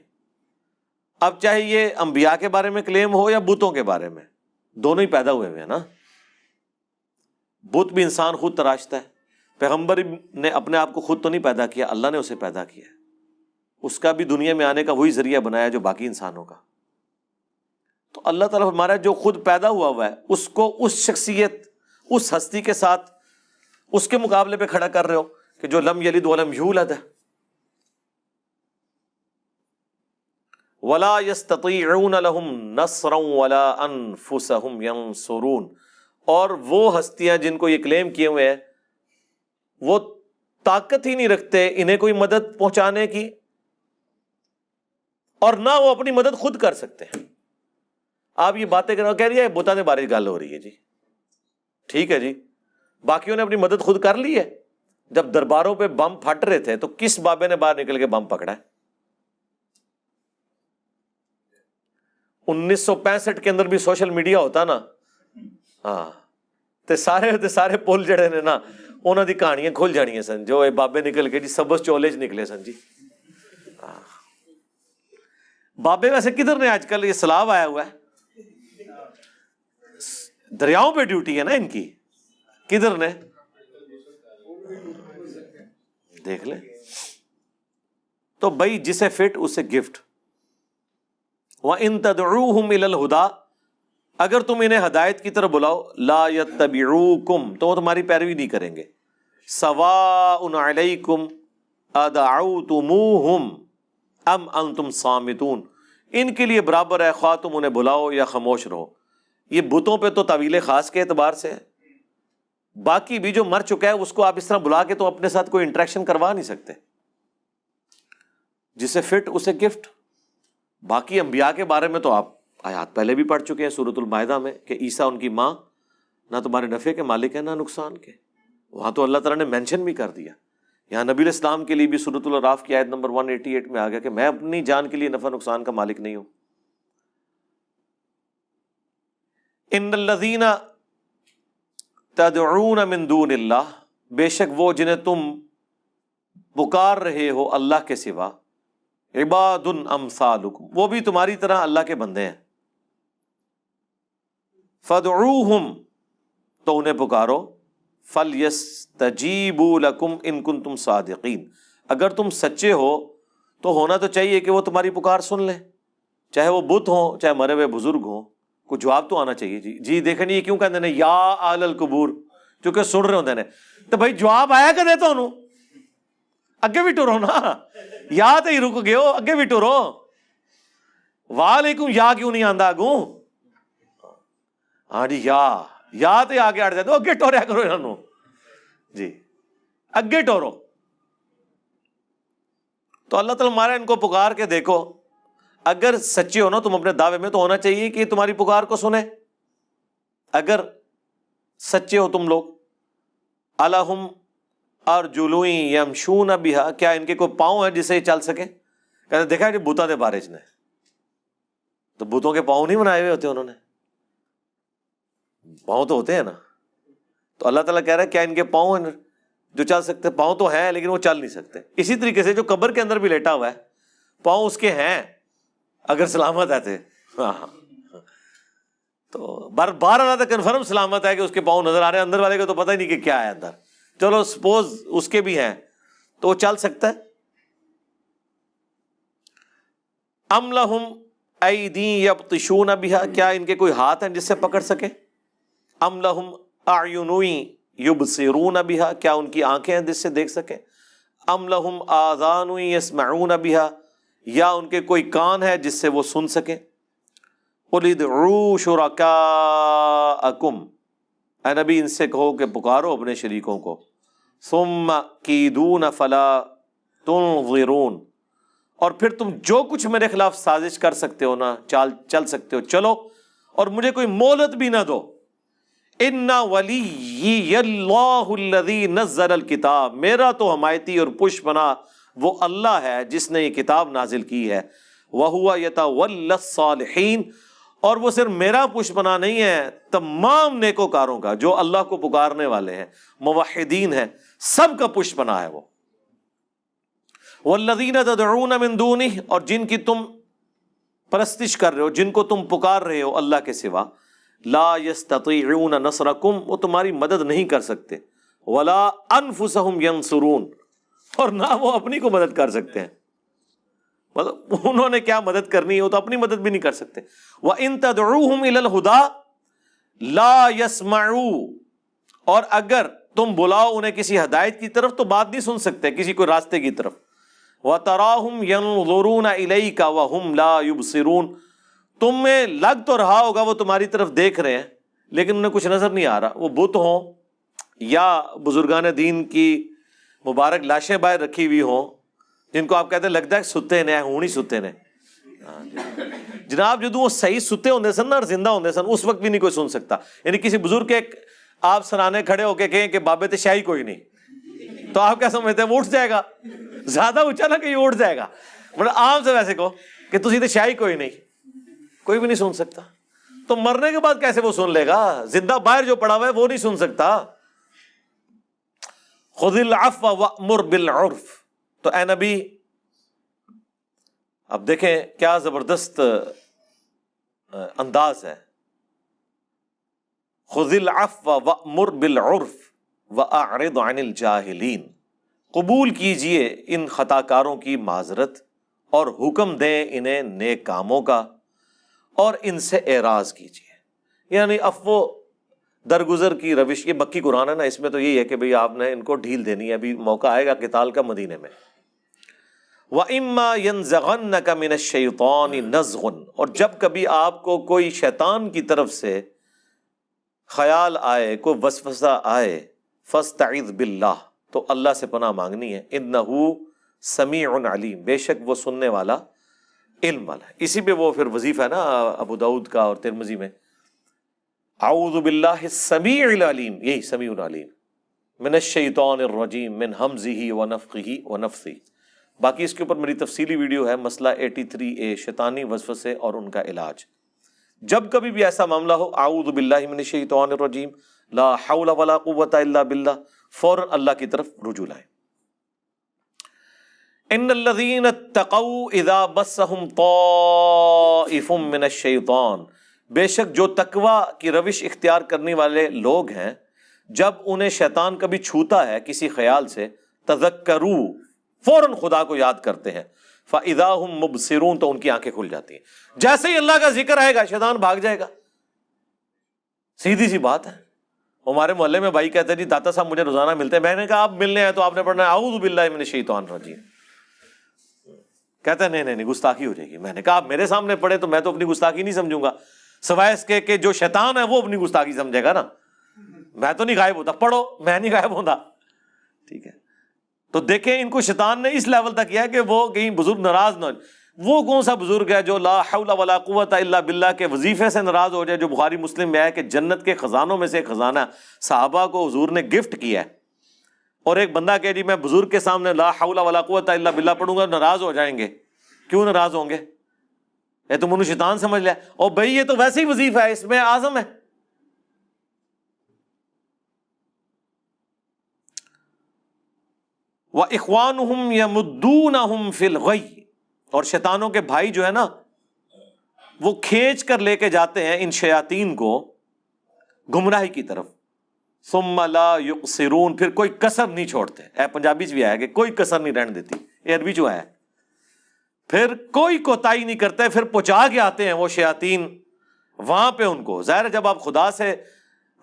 Speaker 1: اب چاہے یہ انبیاء کے بارے میں کلیم ہو یا بتوں کے بارے میں, دونوں ہی پیدا ہوئے ہوئے ہیں نا. بت بھی انسان خود تراشتا ہے, پیغمبر نے اپنے آپ کو خود تو نہیں پیدا کیا, اللہ نے اسے پیدا کیا. اس کا بھی دنیا میں آنے کا وہی ذریعہ بنایا جو باقی انسانوں کا. تو اللہ تعالیٰ ہمارا جو خود پیدا ہوا ہے اس کو اس شخصیت, اس ہستی کے ساتھ اس کے مقابلے پہ کھڑا کر رہے ہو کہ جو لم یلد ولم یولد ہے. ولا یستطیعون لهم نصرا ولا انفسهم ینصرون, اور وہ ہستیاں جن کو یہ کلیم کیے ہوئے ہیں وہ طاقت ہی نہیں رکھتے انہیں کوئی مدد پہنچانے کی, اور نہ وہ اپنی مدد خود کر سکتے ہیں. آپ یہ باتیں کر رہے ہو, کہہ رہی ہے بوتا کے بارے گل ہو رہی ہے جی, ٹھیک ہے جی, باقیوں نے اپنی مدد خود کر لی ہے. جب درباروں پہ بم پھٹ رہے تھے تو کس بابے نے باہر نکل کے بم پکڑا ہے؟ 1965 کے اندر بھی سوشل میڈیا ہوتا نا, ہاں, تے سارے پل جڑے نے نا انہوں دی کہانیاں کھل جانیاں سن, جو اے بابے نکل کے جی سبز چولے نکلے سن جی. بابے ویسے کدھر نے آج کل؟ یہ سیلاب آیا ہوا ہے, دریاؤں پہ ڈیوٹی ہے نا ان کی, کدھر نے دیکھ لیں. تو بھائی جسے فٹ اسے گفٹ. وَإِن تَدْعُوهُمْ إِلَى الْهُدَىٰ, اگر تم انہیں ہدایت کی طرف بلاؤ, لا يَتَّبِعُوكُمْ, تو وہ تمہاری پیروی نہیں کریں گے. سَوَاءٌ عَلَيْكُمْ أَدَعَوْتُمُوهُمْ أَمْ أَنْتُمْ صَامِتُونَ, ان کے لیے برابر ہے خواہ تم انہیں بلاؤ یا خاموش رہو. یہ بتوں پہ تو تعویل خاص کے اعتبار سے ہے, باقی بھی جو مر چکا ہے اس کو آپ اس طرح بلا کے تو اپنے ساتھ کوئی انٹریکشن کروا نہیں سکتے. جسے فٹ اسے گفٹ. باقی انبیاء کے بارے میں تو آپ آیات پہلے بھی پڑھ چکے ہیں سورۃ المائدہ میں کہ عیسیٰ ان کی ماں نہ تمہارے نفع کے مالک ہے نہ نقصان کے. وہاں تو اللہ تعالیٰ نے مینشن بھی کر دیا یہاں نبی علیہ السلام کے لیے بھی سورۃ الاعراف کی آیت نمبر 188 میں آ گیا کہ میں اپنی جان کے لیے نفع نقصان کا مالک نہیں ہوں. ان الذین تدعون من دون اللہ، بے شک وہ جنہیں تم پکار رہے ہو اللہ کے سوا، عباد امثالکم، وہ بھی تمہاری طرح اللہ کے بندے ہیں. فادعوہم، تو انہیں پکارو، فلیستجیبوا لکم ان کنتم صادقین، اگر تم سچے ہو تو ہونا تو چاہیے کہ وہ تمہاری پکار سن لیں، چاہے وہ بت ہوں چاہے مرے ہوئے بزرگ ہوں. کوئی جواب تو آنا چاہیے. جی دیکھیں یہ کیوں کہتے ہیں یا اہل القبور، چونکہ سن رہے ہوتے ہیں. تو بھائی جواب آیا کہ دیتا انہوں اگے بھی ٹرو نا، یا تو ہی رک گئے ہو، اگے بھی ٹرو. وعلیکم یا کیوں نہیں آندا اگوں؟ ہاں جی یا تو آگے اڑ جاتے، اگے ٹوریا کرو انہوں. جی اگے ٹورو. تو اللہ تعالیٰ ہمارا ان کو پکار کے دیکھو، اگر سچے ہو نا تم اپنے دعوے میں تو ہونا چاہیے کہ تمہاری پکار کو سنے. اگر سچے ہو تم لوگ. الہم ارجل یمشون بہا، کیا ان کے کوئی پاؤں ہیں جس سے یہ چل سکے؟ کہتے دیکھا جی بوتا دے بارے نے، تو بتوں کے پاؤں نہیں بنائے ہوئے ہوتے انہوں نے، پاؤں تو ہوتے ہیں نا. تو اللہ تعالیٰ کہہ رہا ہے کیا ان کے پاؤں ہیں جو چل سکتے؟ پاؤں تو ہیں لیکن وہ چل نہیں سکتے. اسی طریقے سے جو قبر کے اندر بھی لیٹا ہوا ہے، پاؤں اس کے ہیں اگر سلامت ہے ہاں. تو بار اللہ تک کنفرم سلامت ہے کہ اس کے پاؤں نظر آ رہے ہیں، اندر والے کو تو پتہ ہی نہیں کہ کیا ہے اندر. چلو سپوز اس کے بھی ہیں تو وہ چل سکتا ہے. ام لہم ایدی یبطشون بہا، کیا ان کے کوئی ہاتھ ہیں جس سے پکڑ سکے؟ ام لہم اعین یبصرون بہا، کیا ان کی آنکھیں ہیں جس سے دیکھ سکیں؟ ام لہم آذان یسمعون بہا، یا ان کے کوئی کان ہے جس سے وہ سن سکیں؟ قل ادعوا شرکاءکم، اے نبی ان سے کہو کہ پکارو اپنے شریکوں کو. ثم کیدون فلا تنظرون، اور پھر تم جو کچھ میرے خلاف سازش کر سکتے ہو نا، چل سکتے ہو چلو، اور مجھے کوئی مہلت بھی نہ دو. ان ولی اللہ الذی نزل الکتاب، میرا تو حمایتی اور پشت پناہ وہ اللہ ہے جس نے یہ کتاب نازل کی ہے. وہو یتولی الصالحین، اور وہ صرف میرا پشت پناہ نہیں ہے، تمام نیکوکاروں کا جو اللہ کو پکارنے والے ہیں، موحدین ہیں، سب کا پشت پناہ ہے وہ. والذین تدعون من دونہ، اور جن کی تم پرستش کر رہے ہو، جن کو تم پکار رہے ہو اللہ کے سوا، لا یستطیعون نصرکم، وہ تمہاری مدد نہیں کر سکتے. ولا انفسہم ینصرون، اور نہ وہ اپنی کو مدد کر سکتے ہیں. مطلب انہوں نے کیا مدد کرنی ہے، وہ تو اپنی مدد بھی نہیں کر سکتے. وَإِن تَدْعُوهُمْ إِلَى الْهُدَىٰ لَا يَسْمَعُوا، اور اگر تم بلاؤ انہیں کسی ہدایت کی طرف تو بات نہیں سن سکتے، کسی کوئی راستے کی طرف. وَتَرَاهُمْ يَنظُرُونَ إِلَيْكَ وَهُمْ لَا يُبْصِرُونَ، تمہیں لگ تو رہا ہوگا وہ تمہاری طرف دیکھ رہے ہیں لیکن انہیں کچھ نظر نہیں آ رہا. وہ بت ہوں یا بزرگان دین کی مبارک لاشیں باہر رکھی ہوئی ہوں، جن کو آپ کہتے ہیں لگتا ہے ستے نے ہوں نہیں ستے نے. جناب جدوں وہ صحیح ستے ہوندے سن اور زندہ ہوندے سن، اس وقت بھی نہیں کوئی سن سکتا. یعنی کسی بزرگ کے آپ سرانے کھڑے ہو کے کہیں کہ بابے تے شاہی کوئی نہیں، تو آپ کیا سمجھتے ہیں وہ اٹھ جائے گا؟ زیادہ اونچا نہ کہ یہ اٹھ جائے گا. مطلب عام سے ویسے کہو کہ تسی تے شاہی کوئی نہیں، کوئی بھی نہیں سن سکتا. تو مرنے کے بعد کیسے وہ سن لے گا؟ زندہ باہر جو پڑا ہوا ہے وہ نہیں سن سکتا. خذ العفو وامر بالعرف، تو اے نبی اب دیکھیں کیا زبردست انداز ہے. خذ العفو وامر بالعرف واعرض عن الجاہلین، قبول کیجئے ان خطا کاروں کی معذرت اور حکم دیں انہیں نیک کاموں کا اور ان سے اعراض کیجئے. یعنی عفو درگزر کی روش، یہ مکی قرآن ہے نا، اس میں تو یہی ہے کہ بھئی آپ نے ان کو ڈھیل دینی ہے، ابھی موقع آئے گا قتال کا مدینے میں. وَإِمَّا يَنزَغَنَّكَ مِنَ الشَّيْطَانِ نَزْغٌ، اور جب کبھی آپ کو کوئی شیطان کی طرف سے خیال آئے، کوئی وسوسہ آئے، فَاسْتَعِذْ بِاللَّهِ، تو اللہ سے پناہ مانگنی ہے. إِنَّهُ سَمِيعٌ عَلِيمٌ، بے شک وہ سننے والا علم والا ہے. اسی پہ وہ پھر وظیفہ ہے نا ابو داؤد کا اور ترمذی میں، اعوذ باللہ السمیع العلیم، یہی سمیع العلیم، من الشیطان الرجیم من ہمزہ ونفخہ ونفثہ. باقی اس کے اوپر میری تفصیلی ویڈیو ہے، مسئلہ 83A شیطانی وسوسے اور ان کا علاج. جب کبھی بھی ایسا معاملہ ہو، اعوذ باللہ من الشیطان الرجیم، لا حول ولا قوۃ الا باللہ، فوراً اللہ کی طرف رجوع لائیں. ان الذین اتقوا اذا مسهم طائف من الشیطان، بے شک جو تقوی کی روش اختیار کرنے والے لوگ ہیں، جب انہیں شیطان کبھی چھوتا ہے کسی خیال سے، تذکروا، فوراً خدا کو یاد کرتے ہیں، فاذا هم مبصرون، تو ان کی آنکھیں کھل جاتی ہیں. جیسے ہی اللہ کا ذکر آئے گا شیطان بھاگ جائے گا. سیدھی سی بات ہے. ہمارے محلے میں بھائی کہتے ہیں جی داتا صاحب مجھے روزانہ ملتے ہیں. میں نے کہا آپ ملنے ہیں تو آپ نے پڑھنا ہے اعوذ باللہ من الشیطان الرجیم. کہتے ہیں نہیں گستاخی ہو جائے گی. میں نے کہا آپ میرے سامنے پڑھے تو میں تو اپنی گستاخی نہیں سمجھوں گا، سوائے اس کے کہ جو شیطان ہے وہ اپنی گستاخی سمجھے گا نا. میں تو نہیں غائب ہوتا، پڑھو، میں نہیں غائب ہوتا. ٹھیک ہے، تو دیکھیں ان کو شیطان نے اس لیول تک کیا کہ وہ کہیں بزرگ ناراض نہ ہو. وہ کون سا بزرگ ہے جو لا حول ولا قوت الا باللہ کے وظیفے سے ناراض ہو جائے، جو بخاری مسلم میں ہے کہ جنت کے خزانوں میں سے ایک خزانہ صحابہ کو حضور نے گفٹ کیا ہے، اور ایک بندہ کہ جی میں بزرگ کے سامنے لا حول ولا قوت الا باللہ پڑھوں گا، ناراض ہو جائیں گے. کیوں ناراض ہوں گے؟ یہ تو منو شیطان سمجھ لیا. اور بھائی یہ تو ویسے ہی وظیفہ ہے، اس میں اعظم ہے. وَإِخْوَانُهُمْ يَمُدُّونَهُمْ فِي الْغَيِّ، اور شیطانوں کے بھائی جو ہے نا وہ کھینچ کر لے کے جاتے ہیں ان شیاطین کو گمراہی کی طرف. ثُمَّ لَا يُقْصِرُونَ، پھر کوئی کسر نہیں چھوڑتے. اے پنجابی چ بھی آیا کہ کوئی کسر نہیں رہنے دیتی، یہ عربی جو ہے پھر کوئی کوتاہی نہیں کرتے، پھر پہنچا کے آتے ہیں وہ شیاطین وہاں پہ ان کو. ظاہر ہے جب آپ خدا سے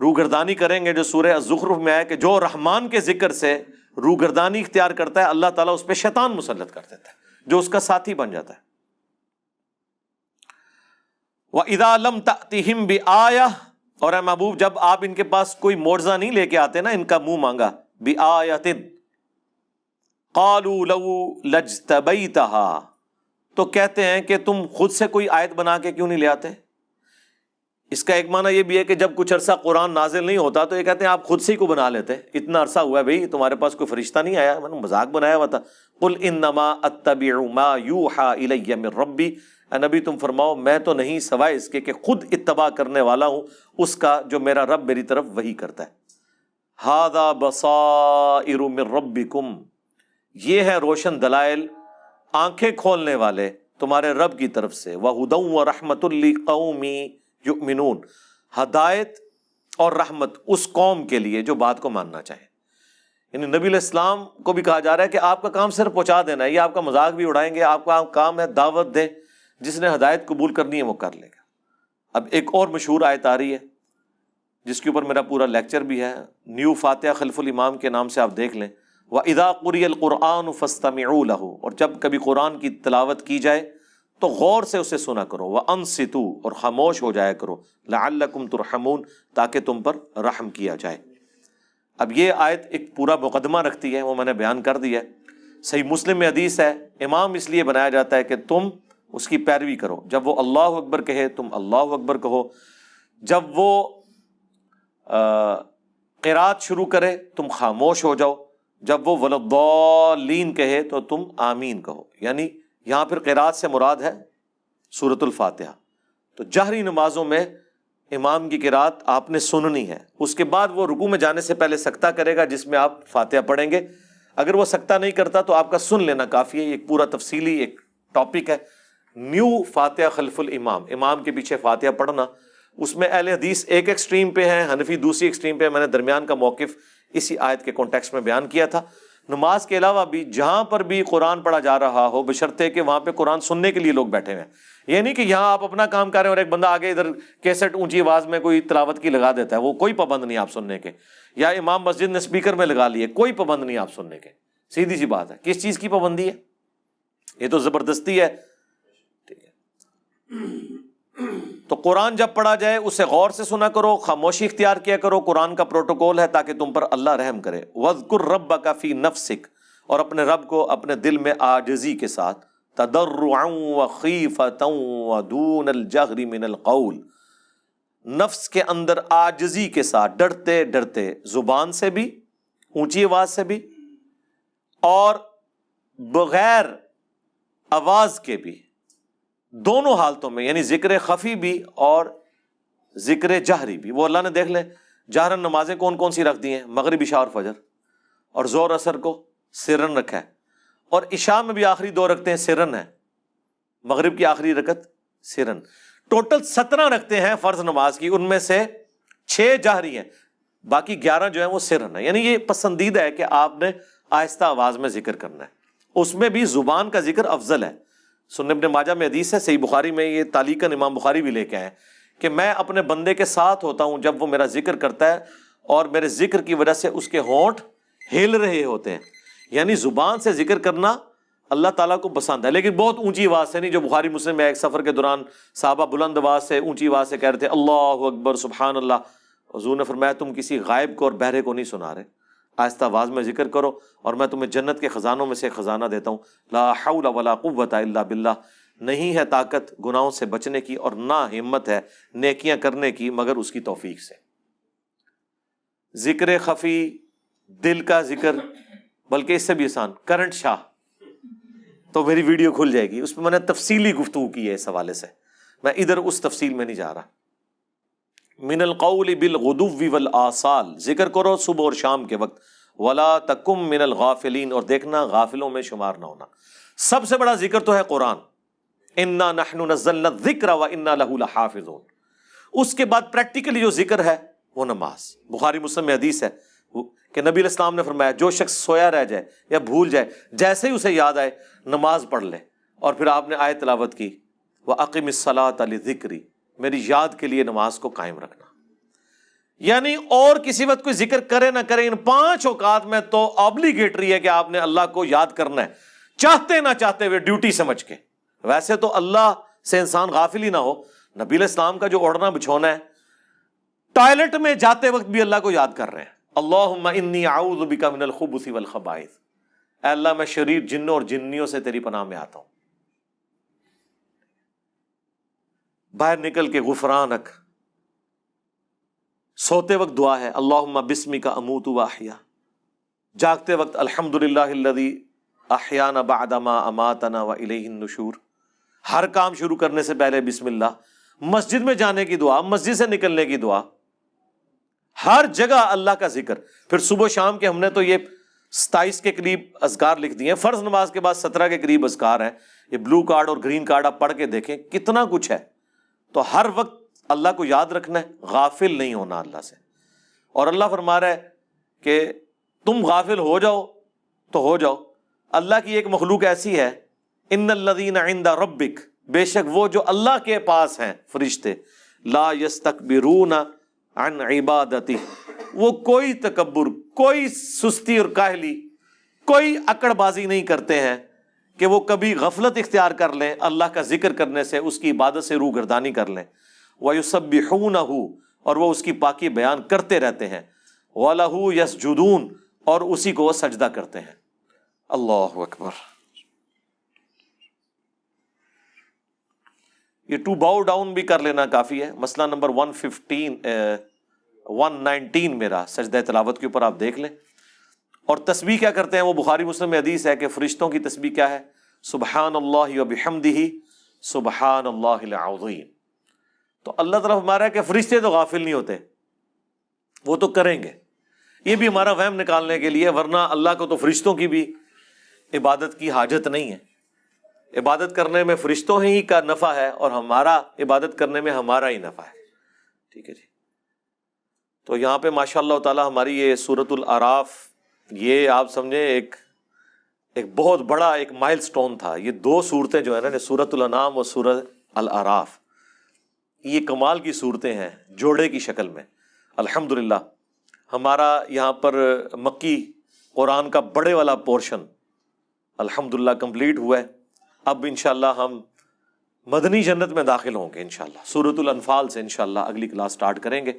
Speaker 1: روگردانی کریں گے، جو سورہ الزخرف میں ہے کہ جو رحمان کے ذکر سے روگردانی اختیار کرتا ہے اللہ تعالیٰ اس پہ شیطان مسلط کر دیتا ہے جو اس کا ساتھی بن جاتا ہے. وَإِذَا لَمْ تَأْتِهِمْ بِآيَةٍ، اور اے محبوب جب آپ ان کے پاس کوئی معجزہ نہیں لے کے آتے نا، ان کا منہ مانگا، بِآيَةٍ قَالُوا لَوْ لَجْتَبَيْتَهَا، تو کہتے ہیں کہ تم خود سے کوئی آیت بنا کے کیوں نہیں لے آتے. اس کا ایک معنی یہ بھی ہے کہ جب کچھ عرصہ قرآن نازل نہیں ہوتا تو یہ کہتے ہیں آپ خود سے ہی کو بنا لیتے. اتنا عرصہ ہوا ہے بھائی تمہارے پاس کوئی فرشتہ نہیں آیا، میں نے مذاق بنایا ہوا تھا. قُلْ إِنَّمَا أَتَّبِعُ مَا يُوحَى إِلَيَّ مِن رَبِّي، اے نبی تم فرماؤ میں تو نہیں سوائے اس کے کہ خود اتباع کرنے والا ہوں اس کا جو میرا رب میری طرف وحی کرتا ہے. هَذَا بَصَائِرُ مِن رَبِّكُمْ، یہ ہے روشن دلائل، آنکھیں کھولنے والے تمہارے رب کی طرف سے. وَهُدًى وَرَحْمَةٌ لِّقَوْمٍ یؤمنون، ہدایت اور رحمت اس قوم کے لیے جو بات کو ماننا چاہے. یعنی نبی علیہ السلام کو بھی کہا جا رہا ہے کہ آپ کا کام صرف پہنچا دینا ہے، یہ آپ کا مذاق بھی اڑائیں گے، آپ کا کام ہے دعوت دیں، جس نے ہدایت قبول کرنی ہے وہ کر لے گا. اب ایک اور مشہور آیت آ رہی ہے جس کے اوپر میرا پورا لیکچر بھی ہے، نیو فاتحہ خلف الامام کے نام سے آپ دیکھ لیں. وَإِذَا قُرِئَ الْقُرْآنُ فَاسْتَمِعُوا لَهُ، اور جب کبھی قرآن کی تلاوت کی جائے تو غور سے اسے سنا کرو. وَأَنصِتُوا، اور خاموش ہو جایا کرو. لَعَلَّكُمْ تُرْحَمُونَ، تاکہ تم پر رحم کیا جائے. اب یہ آیت ایک پورا مقدمہ رکھتی ہے، وہ میں نے بیان کر دیا ہے. صحیح مسلم میں حدیث ہے، امام اس لیے بنایا جاتا ہے کہ تم اس کی پیروی کرو. جب وہ اللہ اکبر کہے تم اللہ اکبر کہو، جب وہ قرات شروع کرے تم خاموش ہو جاؤ، جب وہ وَلَضَّالِّينَ کہے تو تم آمین کہو. یعنی یہاں پھر قرات سے مراد ہے سورۃ الفاتحہ. تو جہری نمازوں میں امام کی قرات آپ نے سننی ہے. اس کے بعد وہ رکوع میں جانے سے پہلے سکتہ کرے گا جس میں آپ فاتحہ پڑھیں گے. اگر وہ سکتہ نہیں کرتا تو آپ کا سن لینا کافی ہے. یہ ایک پورا تفصیلی ایک ٹاپک ہے، نیو فاتحہ خلف الامام، امام کے پیچھے فاتحہ پڑھنا. اس میں اہل حدیث ایک ایکسٹریم پہ ہیں، حنفی دوسری ایکسٹریم پہ. میں نے درمیان کا موقف اسی آیت کے کانٹیکسٹ میں بیان کیا تھا. نماز کے علاوہ بھی جہاں پر بھی قرآن پڑھا جا رہا ہو، بشرطے کہ وہاں پہ قرآن سننے کے لیے لوگ بیٹھے ہوئے ہیں. یہ نہیں کہ یہاں آپ اپنا کام کر رہے ہیں اور ایک بندہ آگے ادھر کیسٹ اونچی آواز میں کوئی تلاوت کی لگا دیتا ہے، وہ کوئی پابند نہیں آپ سننے کے. یا امام مسجد نے اسپیکر میں لگا لیے، کوئی پابند نہیں آپ سننے کے. سیدھی سی بات ہے. کس چیز کی پابندی ہے؟ یہ تو زبردستی ہے. ٹھیک ہے، تو قرآن جب پڑھا جائے اسے غور سے سنا کرو، خاموشی اختیار کیا کرو. قرآن کا پروٹوکول ہے تاکہ تم پر اللہ رحم کرے. وَاذْكُرْ رَبَّكَ فِي نَفْسِكَ، اور اپنے رب کو اپنے دل میں عاجزی کے ساتھ، تَضَرُّعًا وَخِيفَةً وَدُونَ الْجَهْرِ مِنَ الْقَوْلِ، نفس کے اندر عاجزی کے ساتھ، ڈرتے ڈرتے زبان سے بھی، اونچی آواز سے بھی اور بغیر آواز کے بھی، دونوں حالتوں میں، یعنی ذکر خفی بھی اور ذکر جہری بھی۔ وہ اللہ نے دیکھ لیں جہرن نمازیں کون کون سی رکھ دی ہیں، مغرب عشاء اور فجر، اور زور اثر کو سرن رکھا ہے، اور عشاء میں بھی آخری 2 رکھتے ہیں سرن ہے، مغرب کی آخری رکعت سرن۔ ٹوٹل 17 رکھتے ہیں فرض نماز کی، ان میں سے 6 جہری ہیں، باقی 11 جو ہیں وہ سرن ہے۔ یعنی یہ پسندیدہ ہے کہ آپ نے آہستہ آواز میں ذکر کرنا ہے، اس میں بھی زبان کا ذکر افضل ہے۔ سنن ابن ماجہ میں حدیث ہے، صحیح بخاری میں یہ تعلیقاً امام بخاری بھی لے کے آئے کہ میں اپنے بندے کے ساتھ ہوتا ہوں جب وہ میرا ذکر کرتا ہے اور میرے ذکر کی وجہ سے اس کے ہونٹ ہل رہے ہوتے ہیں۔ یعنی زبان سے ذکر کرنا اللہ تعالیٰ کو پسند ہے، لیکن بہت اونچی آواز سے نہیں، جو بخاری مسلم میں ایک سفر کے دوران صحابہ بلند آواز سے اونچی آواز سے کہہ رہے تھے اللہ اکبر سبحان اللہ، حضور نے فرمایا تم کسی غائب کو اور بہرے کو نہیں سنا رہے، آہستہ آواز میں ذکر کرو اور میں تمہیں جنت کے خزانوں میں سے خزانہ دیتا ہوں، لا حول ولا قوت الا باللہ، نہیں ہے طاقت گناہوں سے بچنے کی اور نہ ہمت ہے نیکیاں کرنے کی مگر اس کی توفیق سے۔ ذکر خفی، دل کا ذکر، بلکہ اس سے بھی آسان کرنٹ شاہ، تو میری ویڈیو کھل جائے گی، اس میں نے تفصیلی گفتگو کی ہے اس حوالے سے، میں ادھر اس تفصیل میں نہیں جا رہا۔ من القول بالغدو والآصال، ذکر کرو صبح اور شام کے وقت، ولا تکم من الغافلین، اور دیکھنا غافلوں میں شمار نہ ہونا۔ سب سے بڑا ذکر تو ہے قرآن، انا نحن نزلنا الذکر وانا لہ لحافظون۔ اس کے بعد پریکٹیکلی جو ذکر ہے وہ نماز۔ بخاری مسلم میں حدیث ہے کہ نبی علیہ السلام نے فرمایا جو شخص سویا رہ جائے یا بھول جائے، جیسے ہی اسے یاد آئے نماز پڑھ لے، اور پھر آپ نے آیت تلاوت کی وَأَقِمِ الصَّلَاةَ لِذِكْرِي، میری یاد کے لیے نماز کو قائم رکھنا۔ یعنی اور کسی وقت کوئی ذکر کرے نہ کرے، ان 5 اوقات میں تو آبلیگیٹری ہے کہ آپ نے اللہ کو یاد کرنا ہے، چاہتے نہ چاہتے ہوئے، ڈیوٹی سمجھ کے۔ ویسے تو اللہ سے انسان غافل ہی نہ ہو، نبی علیہ السلام کا جو اوڑھنا بچھونا ہے، ٹوائلٹ میں جاتے وقت بھی اللہ کو یاد کر رہے ہیں، اللہم انی اعوذ بک من الخبث والخبائث، اے اللہ میں شریر جنوں اور جنیوں سے تیری پناہ میں آتا ہوں۔ باہر نکل کے غفرانک، سوتے وقت دعا ہے اللہم بسمک اموت و احیا، جاگتے وقت الحمدللہ الذی احیانا بعد ما اماتنا و الیہ النشور۔ ہر کام شروع کرنے سے پہلے بسم اللہ، مسجد میں جانے کی دعا، مسجد سے نکلنے کی دعا، ہر جگہ اللہ کا ذکر۔ پھر صبح و شام کے ہم نے تو یہ 27 کے قریب اذکار لکھ دیے ہیں، فرض نماز کے بعد 17 کے قریب اذکار ہیں، یہ بلو کارڈ اور گرین کارڈ آپ پڑھ کے دیکھیں کتنا کچھ ہے۔ تو ہر وقت اللہ کو یاد رکھنا ہے، غافل نہیں ہونا اللہ سے۔ اور اللہ فرما رہا ہے کہ تم غافل ہو جاؤ تو ہو جاؤ، اللہ کی ایک مخلوق ایسی ہے، ان الذین عند ربک، بے شک وہ جو اللہ کے پاس ہیں فرشتے، لا یستکبرون عن عبادتی، وہ کوئی تکبر، کوئی سستی اور کاہلی، کوئی اکڑ بازی نہیں کرتے ہیں کہ وہ کبھی غفلت اختیار کر لیں اللہ کا ذکر کرنے سے، اس کی عبادت سے روگردانی کر لیں۔ وَيُسَبِّحُونَهُ، اور وہ اس کی پاکی بیان کرتے رہتے ہیں، وَلَهُ يَسْجُدُونَ، اور اسی کو وہ سجدہ کرتے ہیں۔ اللہ اکبر۔ یہ ٹو باؤ ڈاؤن بھی کر لینا کافی ہے۔ مسئلہ نمبر 119 میرا سجدہ تلاوت کے اوپر آپ دیکھ لیں۔ اور تسبیح کیا کرتے ہیں، وہ بخاری مسلم میں حدیث ہے کہ فرشتوں کی تسبیح کیا ہے، سبحان اللہ وبحمدہ سبحان اللہ العظیم۔ تو اللہ تعالیٰ ہمارا ہے کہ فرشتے تو غافل نہیں ہوتے، وہ تو کریں گے۔ یہ بھی ہمارا وہم نکالنے کے لیے، ورنہ اللہ کو تو فرشتوں کی بھی عبادت کی حاجت نہیں ہے۔ عبادت کرنے میں فرشتوں ہی کا نفع ہے اور ہمارا عبادت کرنے میں ہمارا ہی نفع ہے۔ ٹھیک ہے جی۔ تو یہاں پہ ماشاء اللہ تعالیٰ ہماری یہ سورۃ الاعراف، یہ آپ سمجھیں ایک بہت بڑا ایک مائل سٹون تھا۔ یہ 2 صورتیں جو ہے نا، سورۃ الانعام اور سورۃ الاعراف، یہ کمال کی صورتیں ہیں جوڑے کی شکل میں۔ الحمدللہ ہمارا یہاں پر مکی قرآن کا بڑے والا پورشن الحمدللہ کمپلیٹ ہوا ہے۔ اب انشاءاللہ ہم مدنی جنت میں داخل ہوں گے انشاءاللہ، سورۃ الانفال سے انشاءاللہ اگلی کلاس سٹارٹ کریں گے۔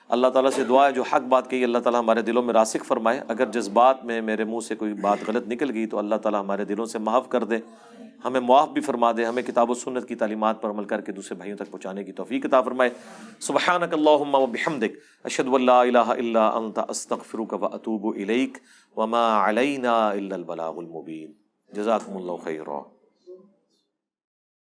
Speaker 1: اللہ تعالیٰ سے دعا ہے جو حق بات کہی اللہ تعالیٰ ہمارے دلوں میں راسخ فرمائے، اگر جذبات میں میرے منہ سے کوئی بات غلط نکل گئی تو اللہ تعالیٰ ہمارے دلوں سے محو کر دے۔ ہمیں معاف بھی فرما دے، ہمیں کتاب و سنت کی تعلیمات پر عمل کر کے دوسرے بھائیوں تک پہنچانے کی توفیق عطا فرمائے۔ سبحانک اللہم و بحمدک، اشہد ان لا الہ الا انت، استغفرک و اتوب الیک، وما علینا الا البلاغ المبین۔ جزاکم اللہ خیرا۔